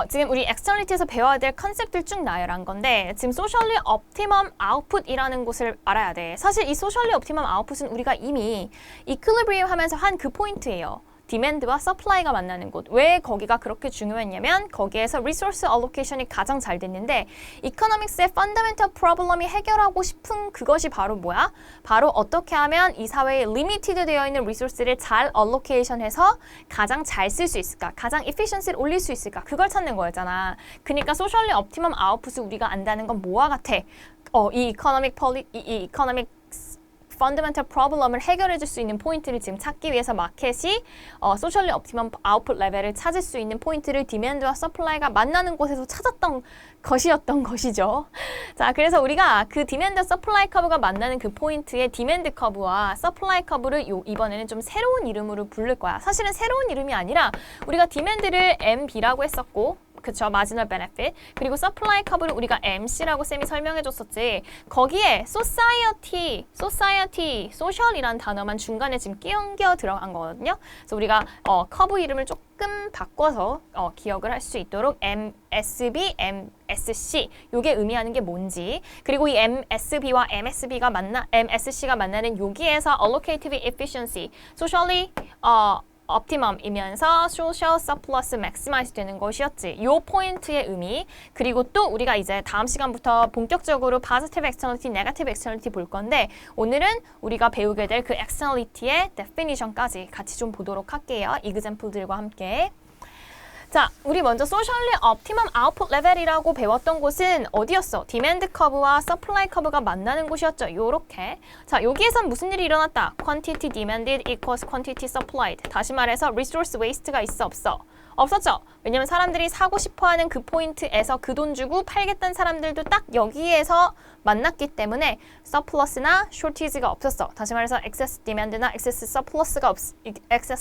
지금 우리 externality에서 배워야 될 컨셉들 쭉 나열한 건데, 지금 socially optimum output이라는 곳을 알아야 돼. 사실 이 socially optimum output은 우리가 이미 equilibrium 하면서 한 그 포인트예요. 디맨드와 서플라이가 만나는 곳. 왜 거기가 그렇게 중요했냐면 거기에서 리소스 알로케이션이 가장 잘 됐는데, 이코노믹스의 펀더멘털 프로블럼이 해결하고 싶은 그것이 바로 뭐야? 바로 어떻게 하면 이 사회에 리미티드 되어 있는 리소스를 잘 알로케이션해서 가장 잘 쓸 수 있을까? 가장 에피션시를 올릴 수 있을까? 그걸 찾는 거였잖아. 그러니까 소셜리 옵티멈 아웃풋을 우리가 안다는 건 뭐와 같아? 이 이코노믹 펀더멘털 프로블럼을 해결해 줄 수 있는 포인트를 지금 찾기 위해서 마켓이 소셜리 옵티멈 아웃풋 레벨을 찾을 수 있는 포인트를 디맨드와 서플라이가 만나는 곳에서 찾았던 것이었던 것이죠. 자, 그래서 우리가 그 디맨드 서플라이 커브가 만나는 그 포인트의 디맨드 커브와 서플라이 커브를 이번에는 좀 새로운 이름으로 부를 거야. 사실은 새로운 이름이 아니라 우리가 디맨드를 MB라고 했었고, 그쵸, 마지널 베네핏. 그리고 서플라이 커브를 우리가 MC라고 쌤이 설명해 줬었지. 거기에 society, social이라는 단어만 중간에 지금 끼얹겨 들어간 거거든요. 그래서 우리가 커브 이름을 조금 바꿔서 기억을 할 수 있도록 MSB, MSC 요게 의미하는 게 뭔지, 그리고 이 MSB와 MSC가 만나는 여기에서 allocative efficiency, socially optimum이면서 social surplus maximize 되는 것이었지. 요 포인트의 의미. 그리고 또 우리가 이제 다음 시간부터 본격적으로 positive externality, negative externality 볼 건데, 오늘은 우리가 배우게 될 그 externality의 definition까지 같이 좀 보도록 할게요. example들과 함께. 자, 우리 먼저 socially optimum output level이라고 배웠던 곳은 어디였어? 디맨드 커브와 서플라이 커브가 만나는 곳이었죠. 요렇게. 자, 여기에선 무슨 일이 일어났다? quantity demanded equals quantity supplied. 다시 말해서 resource waste가 있어 없어? 없었죠. 왜냐면 사람들이 사고 싶어하는 그 포인트에서 그 돈 주고 팔겠다는 사람들도 딱 여기에서 만났기 때문에 서플러스나 쇼티지가 없었어. 다시 말해서 excess demand나 excess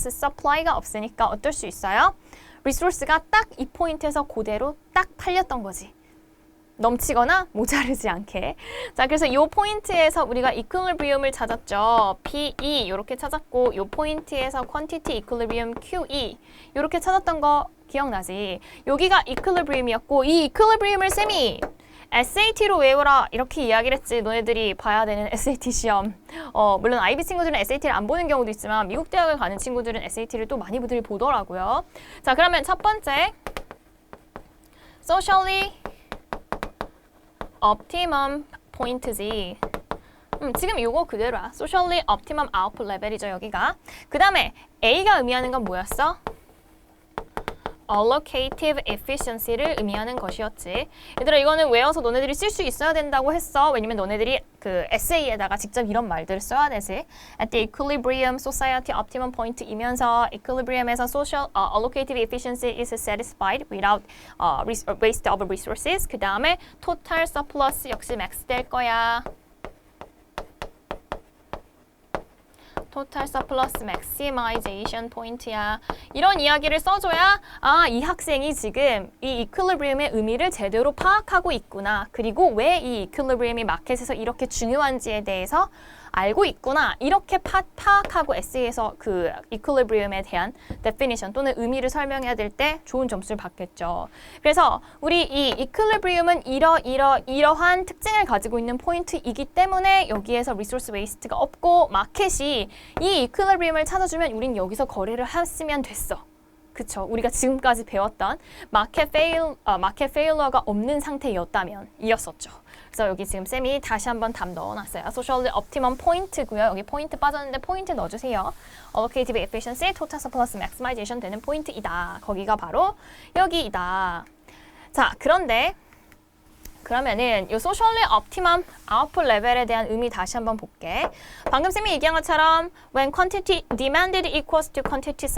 supply가 없으니까 어떨 수 있어요? 리소스가 딱 이 포인트에서 그대로 딱 팔렸던 거지. 넘치거나 모자르지 않게. 자, 그래서 이 포인트에서 우리가 equilibrium을 찾았죠. PE 이렇게 찾았고 이 포인트에서 quantity equilibrium QE 이렇게 찾았던 거 기억나지? 여기가 equilibrium이었고 이 equilibrium을 쌤이 SAT로 외워라 이렇게 이야기를 했지. 너네들이 봐야 되는 SAT 시험. 물론 IB 친구들은 SAT를 안 보는 경우도 있지만 미국 대학을 가는 친구들은 SAT를 또 많이들 보더라고요. 자, 그러면 첫 번째 socially optimum point지. 지금 이거 그대로야. socially optimum output level이죠, 여기가. 그 다음에 A가 의미하는 건 뭐였어? allocative efficiency를 의미하는 것이었지. 얘들아, 이거는 외워서 너네들이 쓸 수 있어야 된다고 했어. 왜냐면 너네들이 그 에세이에다가 직접 이런 말들을 써야 되지. At the equilibrium society optimum point이면서 equilibrium에서 social allocative efficiency is satisfied without waste of resources. 그 다음에 total surplus 역시 max 될 거야. total surplus maximization 포인트야. 이런 이야기를 써줘야 이 학생이 지금 이 equilibrium의 의미를 제대로 파악하고 있구나. 그리고 왜 이 equilibrium이 마켓에서 이렇게 중요한지에 대해서 알고 있구나. 이렇게 파악하고 에세이에서 그 equilibrium에 대한 definition 또는 의미를 설명해야 될 때 좋은 점수를 받겠죠. 그래서 우리 이 equilibrium은 이러한 특징을 가지고 있는 포인트이기 때문에 여기에서 resource waste가 없고 마켓이 이 equilibrium을 찾아주면 우린 여기서 거래를 했으면 됐어. 그쵸? 우리가 지금까지 배웠던 마켓 페일러가 없는 상태였다면 이었었죠. 그래서 여기 지금 쌤이 다시 한번 답 넣어놨어요. Socially optimum 포인트고요. 여기 포인트 빠졌는데 포인트 넣어주세요. Allocative efficiency, total surplus maximization 되는 포인트이다. 거기가 바로 여기이다. 자, 그런데 그러면은 이 socially optimum output level에 대한 의미 다시 한번 볼게. 방금 쌤이 얘기한 것처럼 when quantity demanded equals to quantity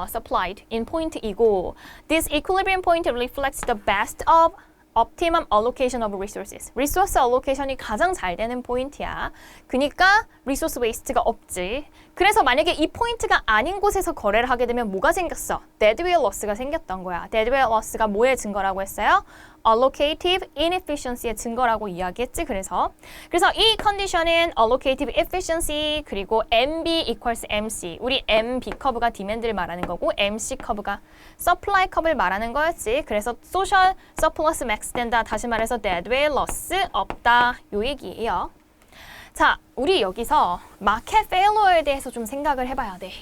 supplied in point이고 this equilibrium point reflects the best of optimum allocation of resources. resource allocation이 가장 잘 되는 포인트야. 그러니까 resource waste가 없지. 그래서 만약에 이 포인트가 아닌 곳에서 거래를 하게 되면 뭐가 생겼어? deadweight loss가 생겼던 거야. deadweight loss가 뭐의 증거라고 했어요? allocative inefficiency의 증거라고 이야기했지. 그래서 이 컨디션은 allocative efficiency 그리고 MB equals MC. 우리 MB 커브가 demand를 말하는 거고 MC 커브가 supply 커브를 말하는 거였지. 그래서 social surplus max 된다. 다시 말해서 deadweight loss 없다. 요 얘기예요. 자, 우리 여기서 마켓 페일러에 대해서 좀 생각을 해봐야 돼.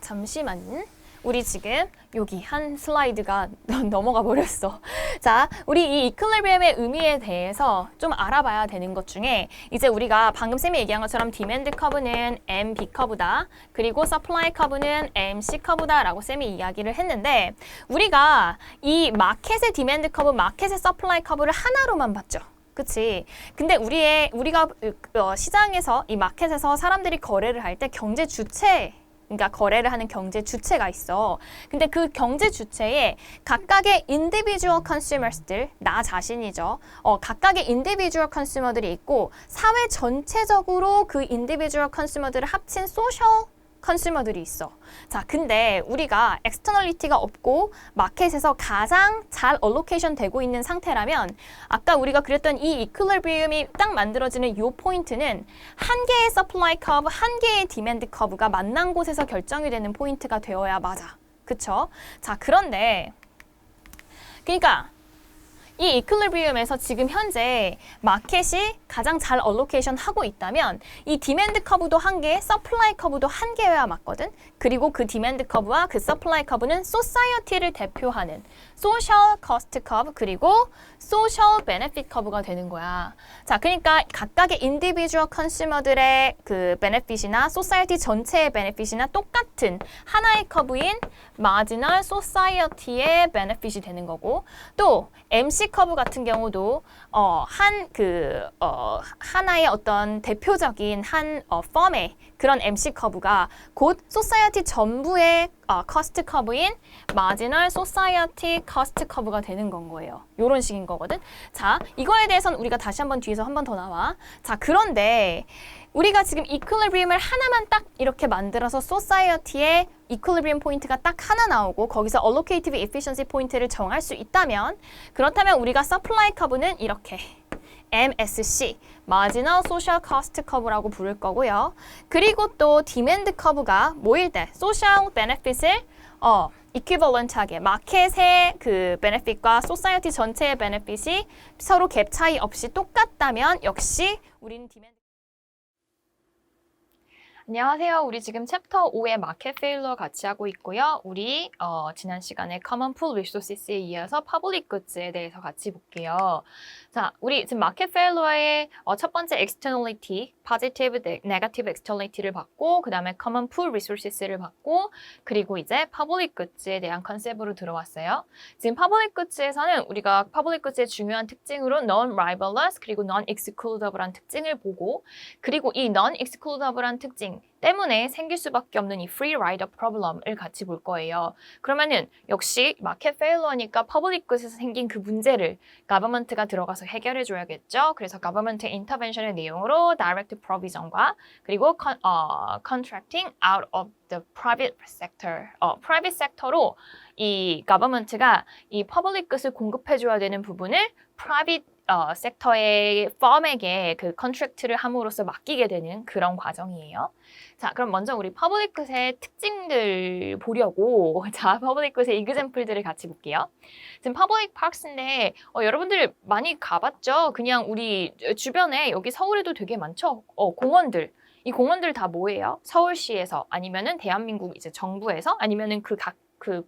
잠시만. 우리 지금 여기 한 슬라이드가 넘어가 버렸어. 자, 우리 이 equilibrium의 의미에 대해서 좀 알아봐야 되는 것 중에 이제 우리가 방금 쌤이 얘기한 것처럼 demand 커브는 MB 커브다. 그리고 supply 커브는 MC 커브다 라고 쌤이 이야기를 했는데 우리가 이 마켓의 demand 커브, 마켓의 supply 커브를 하나로만 봤죠. 그치? 근데 우리가 시장에서 이 마켓에서 사람들이 거래를 할 때 경제 주체 그러니까 거래를 하는 경제 주체가 있어. 근데 그 경제 주체에 각각의 individual consumers들, 나 자신이죠. 각각의 individual consumer들이 있고 사회 전체적으로 그 individual consumer들을 합친 social 컨슈머들이 있어. 자, 근데 우리가 엑스터널리티가 없고 마켓에서 가장 잘 얼로케이션 되고 있는 상태라면 아까 우리가 그랬던 이 이퀄리브리움이 딱 만들어지는 이 포인트는 한 개의 서플라이 커브, 한 개의 디맨드 커브가 만난 곳에서 결정이 되는 포인트가 되어야 맞아. 그쵸? 자, 그런데 그러니까 이 이퀄리브리움에서 지금 현재 마켓이 가장 잘 얼로케이션 하고 있다면 이 디맨드 커브도 한 개, 서플라이 커브도 한 개여야 맞거든. 그리고 그 디맨드 커브와 그 서플라이 커브는 소사이어티를 대표하는 소셜 커스트 커브 그리고 소셜 베네핏 커브가 되는 거야. 자, 그러니까 각각의 인디비주얼 컨슈머들의 그 베네핏이나 소사이어티 전체의 베네핏이나 똑같은 하나의 커브인 마지널 소사이어티의 베네핏이 되는 거고 또 MC 커브 같은 경우도 하나의 어떤 대표적인 한 펌의 그런 MC 커브가 곧 소사이어티 전부의 커스트 커브인 마지널 소사이어티 커스트 커브가 되는 건 거예요. 이런 식인 거거든. 자, 이거에 대해서는 우리가 다시 한번 뒤에서 한 번 더 나와. 자, 그런데 우리가 지금 이퀄리브리엄을 하나만 딱 이렇게 만들어서 소사이어티의 이퀄리브리엄 포인트가 딱 하나 나오고 거기서 allocative efficiency 포인트를 정할 수 있다면 그렇다면 우리가 서플라이 커브는 이렇게 MSC, Marginal Social Cost Curve라고 부를 거고요. 그리고 또 디맨드 커브가 뭐일 때? Social Benefit을 equivalent하게 마켓의 그 benefit과 society 전체의 benefit이 서로 갭 차이 없이 똑같다면 역시 우리는 디맨드 안녕하세요. 우리 지금 챕터 5의 마켓 페일러 같이 하고 있고요. 우리 지난 시간에 Common Pool Resources에 이어서 Public Goods에 대해서 같이 볼게요. 자, 우리 지금 마켓 페일러의 첫 번째 externality, positive, negative externality를 봤고 그 다음에 Common Pool Resources를 봤고 그리고 이제 Public Goods에 대한 컨셉으로 들어왔어요. 지금 Public Goods에서는 우리가 Public Goods의 중요한 특징으로 non-rivalrous 그리고 non-excludable한 특징을 보고 그리고 이 non-excludable한 특징 때문에 생길 수밖에 없는 이 free rider problem을 같이 볼 거예요. 그러면은 역시 마켓 페일러니까 퍼블릭 굿에서 생긴 그 문제를 government가 들어가서 해결해 줘야겠죠. 그래서 government intervention의 내용으로 direct provision과 그리고 contracting out of the private sector, private sector로 이 government가 이 퍼블릭 굿을 공급해 줘야 되는 부분을 private 섹터의 펌에게 그 컨트랙트를 함으로써 맡기게 되는 그런 과정이에요. 자, 그럼 먼저 우리 퍼블릭 굿의 특징들 보려고 자, 퍼블릭 굿의 이그젬플들을 같이 볼게요. 지금 퍼블릭 파크스인데 여러분들 많이 가봤죠? 그냥 우리 주변에 여기 서울에도 되게 많죠? 공원들. 이 공원들 다 뭐예요? 서울시에서 아니면은 대한민국 이제 정부에서 아니면은 그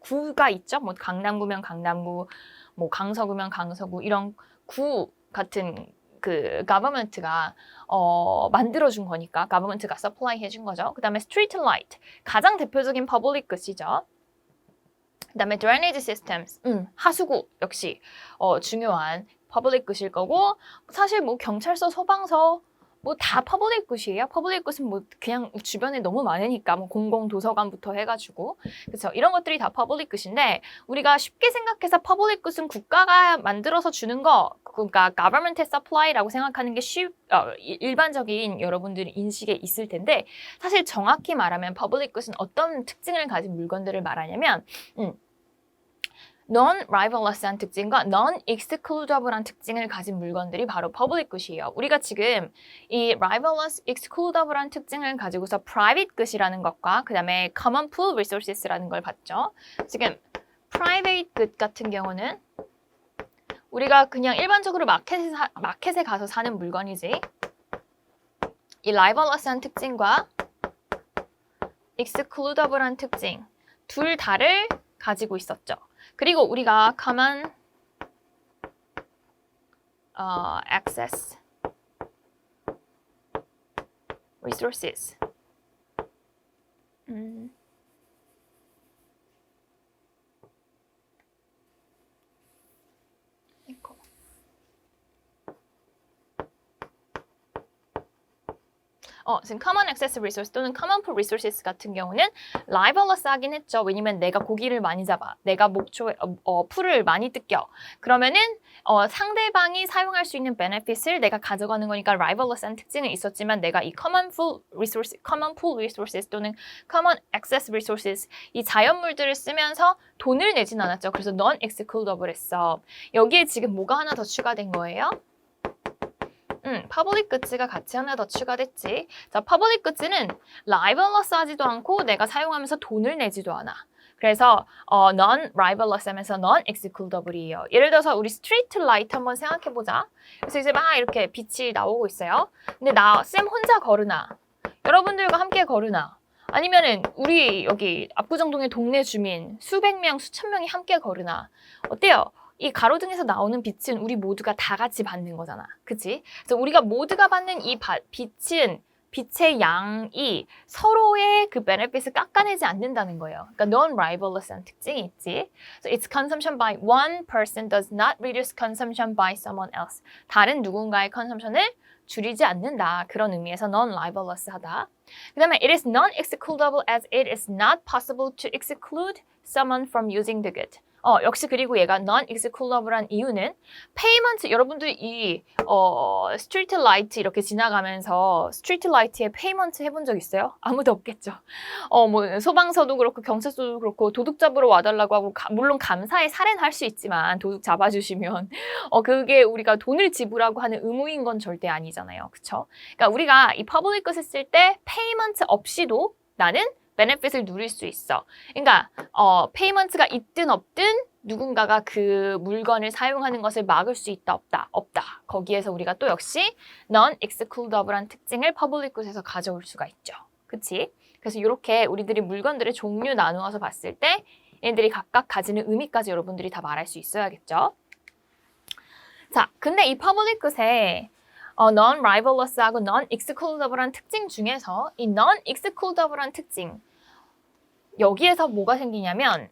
구가 있죠? 뭐 강남구면 강남구, 뭐 강서구면 강서구 이런 구 같은 그 government가 만들어준 거니까 government가 supply 해준 거죠. 그 다음에 street light 가장 대표적인 public good이죠. 그 다음에 drainage systems 하수구 역시 중요한 public good일 거고 사실 뭐 경찰서, 소방서 뭐 다 퍼블릭 굿이에요. 퍼블릭 굿은 뭐 그냥 주변에 너무 많으니까 뭐 공공도서관부터 해가지고 그래서 이런 것들이 다 퍼블릭 굿인데 우리가 쉽게 생각해서 퍼블릭 굿은 국가가 만들어서 주는 거 그러니까 government supply라고 생각하는 게 일반적인 여러분들의 인식에 있을 텐데 사실 정확히 말하면 퍼블릭 굿은 어떤 특징을 가진 물건들을 말하냐면 non-rivalrous한 특징과 non-excludable한 특징을 가진 물건들이 바로 public good이에요. 우리가 지금 이 rivalrous, excludable한 특징을 가지고서 private good이라는 것과 그 다음에 common pool resources라는 걸 봤죠. 지금 private good 같은 경우는 우리가 그냥 일반적으로 마켓에 가서 사는 물건이지 이 rivalrous한 특징과 excludable한 특징 둘 다를 가지고 있었죠. 그리고 우리가 common access resources 이거. 지금 common access resource 또는 common pool resources 같은 경우는 rivalrous 하긴 했죠. 왜냐면 내가 고기를 많이 잡아. 내가 목초에 풀을 많이 뜯겨. 그러면은 상대방이 사용할 수 있는 benefit을 내가 가져가는 거니까 rivalrous한 특징은 있었지만 내가 이 common pool resources 또는 common access resources 이 자연물들을 쓰면서 돈을 내진 않았죠. 그래서 non-excludable 했어. 여기에 지금 뭐가 하나 더 추가된 거예요? 퍼블릭 굿즈가 같이 하나 더 추가됐지. 자, 퍼블릭 굿즈는 rivalrous 하지도 않고 내가 사용하면서 돈을 내지도 않아. 그래서 non-rivalrous 하면서 non-excludable이에요. 예를 들어서 우리 스트리트 라이트 한번 생각해보자. 그래서 이제 막 이렇게 빛이 나오고 있어요. 근데 쌤 혼자 걸으나? 여러분들과 함께 걸으나? 아니면은 우리 여기 압구정동의 동네 주민 수백 명, 수천 명이 함께 걸으나? 어때요? 이 가로등에서 나오는 빛은 우리 모두가 다 같이 받는 거잖아. 그치? 그래서 우리가 모두가 받는 이 빛은 빛의 양이 서로의 그 benefit을 깎아내지 않는다는 거예요. 그러니까 non-rivalrous한 특징이 있지. So its consumption by one person does not reduce consumption by someone else. 다른 누군가의 consumption을 줄이지 않는다. 그런 의미에서 non-rivalrous하다. 그 다음에 it is non-excludable as it is not possible to exclude someone from using the good. 역시 그리고 얘가 non-excludable한 이유는 payment, 여러분들이 이 스트리트 라이트 이렇게 지나가면서 스트리트 라이트에 페이먼트 해본 적 있어요? 아무도 없겠죠. 뭐 소방서도 그렇고 경찰서도 그렇고 도둑 잡으러 와달라고 하고 물론 감사의 사례는 할 수 있지만 도둑 잡아주시면 그게 우리가 돈을 지불하고 하는 의무인 건 절대 아니잖아요. 그쵸? 그러니까 우리가 이 퍼블릭 것을 쓸 때 페이먼트 없이도 나는 베네핏을 누릴 수 있어. 그러니까 페이먼트가 있든 없든 누군가가 그 물건을 사용하는 것을 막을 수 있다 없다. 없다. 거기에서 우리가 또 역시 non-excludable한 특징을 퍼블릭 굿에서 가져올 수가 있죠. 그치? 그래서 이렇게 우리들이 물건들의 종류 나누어서 봤을 때 얘네들이 각각 가지는 의미까지 여러분들이 다 말할 수 있어야겠죠. 자, 근데 이 퍼블릭 굿에 non-rivalrous하고 non-excludable한 특징 중에서 이 non-excludable한 특징 여기에서 뭐가 생기냐면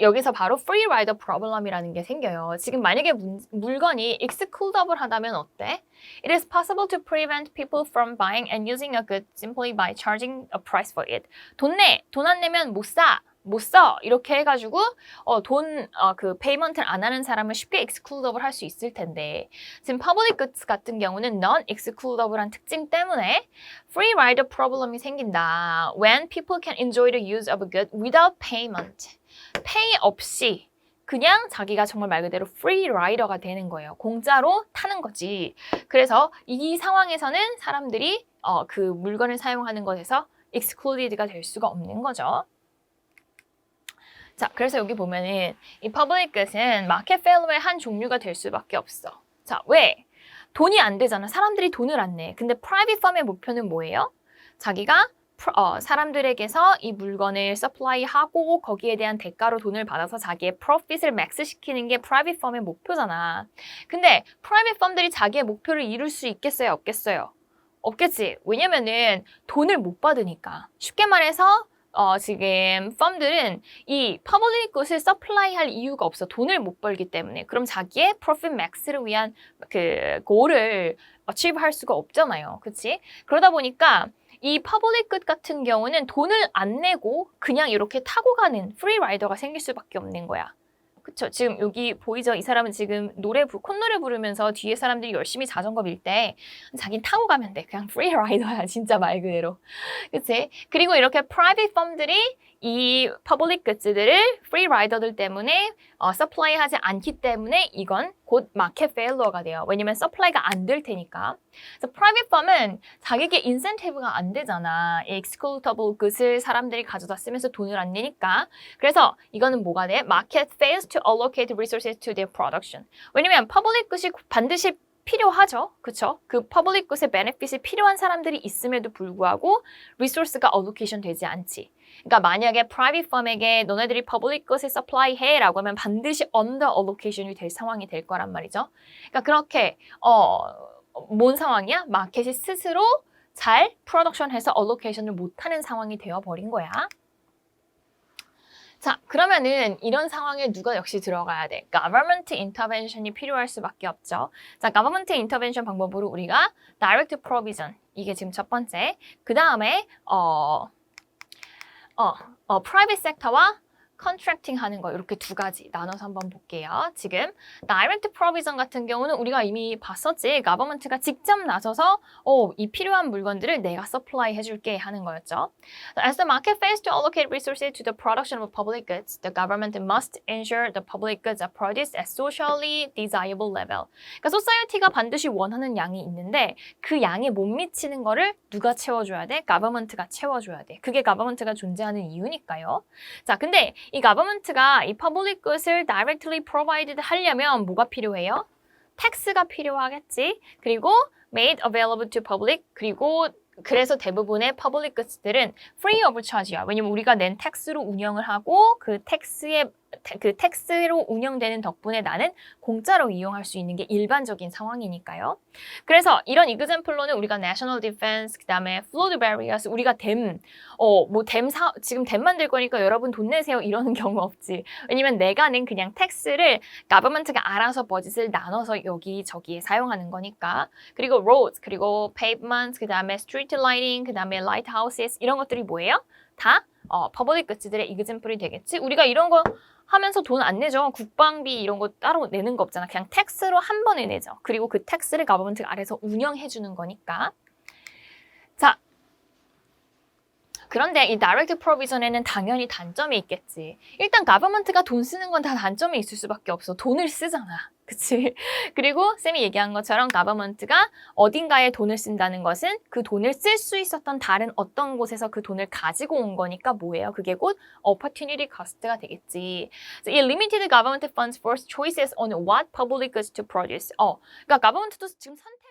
여기서 바로 free rider problem이라는 게 생겨요. 지금 만약에 물건이 excludable 하다면 어때? It is possible to prevent people from buying and using a good simply by charging a price for it. 돈 안 내면 못 써. 이렇게 해가지고 그 페이먼트를 안 하는 사람을 쉽게 excludable 할 수 있을 텐데 지금 public goods 같은 경우는 non-excludable한 특징 때문에 free rider problem이 생긴다. When people can enjoy the use of a good without payment. pay 없이 그냥 자기가 정말 말 그대로 free rider가 되는 거예요. 공짜로 타는 거지. 그래서 이 상황에서는 사람들이 그 물건을 사용하는 것에서 excluded가 될 수가 없는 거죠. 자, 그래서 여기 보면은 이 퍼블릭 굿은 마켓 페일러의 한 종류가 될 수밖에 없어. 자, 왜? 돈이 안 되잖아. 사람들이 돈을 안 내. 근데 프라이빗 펌의 목표는 뭐예요? 자기가 사람들에게서 이 물건을 서플라이하고 거기에 대한 대가로 돈을 받아서 자기의 프로핏을 맥스 시키는 게 프라이빗 펌의 목표잖아. 근데 프라이빗 펌들이 자기의 목표를 이룰 수 있겠어요? 없겠어요? 없겠지. 왜냐면은 돈을 못 받으니까. 쉽게 말해서 지금 펌들은 이 퍼블릭 굿을 서플라이할 이유가 없어. 돈을 못 벌기 때문에. 그럼 자기의 프로핏 맥스를 위한 그 골을 어치브할 수가 없잖아요. 그치? 그러다 보니까 이 퍼블릭 굿 같은 경우는 돈을 안 내고 그냥 이렇게 타고 가는 프리 라이더가 생길 수밖에 없는 거야. 그쵸? 지금 여기 보이죠? 이 사람은 지금 콧노래 부르면서 뒤에 사람들이 열심히 자전거 밀 때 자기는 타고 가면 돼. 그냥 프리 라이더야. 진짜 말 그대로. 그치? 그리고 이렇게 프라이빗 펌들이 이 퍼블릭 굿즈들을 프리 라이더들 때문에 서플라이 하지 않기 때문에 이건 곧 마켓 페일러가 돼요. 왜냐면 서플라이가 안 될 테니까. 그래서 프라이빗 펌은 자기에게 인센티브가 안 되잖아. 이 excludable 굿을 사람들이 가져다 쓰면서 돈을 안 내니까. 그래서 이거는 뭐가 돼? Market fails to allocate resources to their production. 왜냐면 퍼블릭 굿이 반드시 필요하죠. 그쵸? 그 퍼블릭 굿의 베네핏이 필요한 사람들이 있음에도 불구하고 리소스가 allocation 되지 않지. 그러니까 만약에 프라이빗 펌에게 너네들이 퍼블릭 굿을 서플라이 해라고 하면 반드시 under allocation이 될 상황이 될 거란 말이죠. 그러니까 그렇게 뭔 상황이야? 마켓이 스스로 잘 프로덕션해서 allocation을 못하는 상황이 되어버린 거야. 자, 그러면은 이런 상황에 누가 역시 들어가야 돼? Government intervention이 필요할 수밖에 없죠. 자, Government intervention 방법으로 우리가 Direct provision, 이게 지금 첫 번째. 그 다음에 Private sector와 컨트랙팅 하는 거 이렇게 두 가지 나눠서 한번 볼게요. 지금 Direct provision 같은 경우는 우리가 이미 봤었지. Government가 직접 나서서 이 필요한 물건들을 내가 서플라이 해줄게 하는 거였죠. As the market fails to allocate resources to the production of public goods, the government must ensure the public goods are produced at socially desirable level. 그러니까 society가 반드시 원하는 양이 있는데 그 양에 못 미치는 거를 누가 채워줘야 돼? Government가 채워줘야 돼. 그게 Government가 존재하는 이유니까요. 자, 근데 이 government가 이 public good을 directly provided 하려면 뭐가 필요해요? tax가 필요하겠지. 그리고 made available to public. 그래서 대부분의 public goods들은 free of charge야. 왜냐면 우리가 낸 tax로 운영을 하고 그 tax의 그 텍스로 운영되는 덕분에 나는 공짜로 이용할 수 있는 게 일반적인 상황이니까요. 그래서 이런 example로는 우리가 national defense, 그다음에 flood barriers, 우리가 지금 댐 만들 거니까 여러분 돈 내세요 이러는 경우 없지. 왜냐면 내가 낸 그냥 텍스를 government가 알아서 버짓을 나눠서 여기저기에 사용하는 거니까. 그리고 roads, 그리고 pavements, 그다음에 street lighting, 그다음에 lighthouses 이런 것들이 뭐예요? 다 퍼블릭 굿즈들의 example이 되겠지. 우리가 이런 거 하면서 돈 안 내죠. 국방비 이런 거 따로 내는 거 없잖아. 그냥 텍스로 한 번에 내죠. 그리고 그 텍스를 가버먼트가 아래서 운영해 주는 거니까. 자, 그런데 이 Direct Provision에는 당연히 단점이 있겠지. 일단 가버먼트가 돈 쓰는 건 다 단점이 있을 수밖에 없어. 돈을 쓰잖아. 그치? 그리고 쌤이 얘기한 것처럼 가버먼트가 어딘가에 돈을 쓴다는 것은 그 돈을 쓸 수 있었던 다른 어떤 곳에서 그 돈을 가지고 온 거니까 뭐예요? 그게 곧 opportunity cost가 되겠지. 이 limited government funds force choices on what public goods to produce. 그러니까 가버먼트도 지금 선택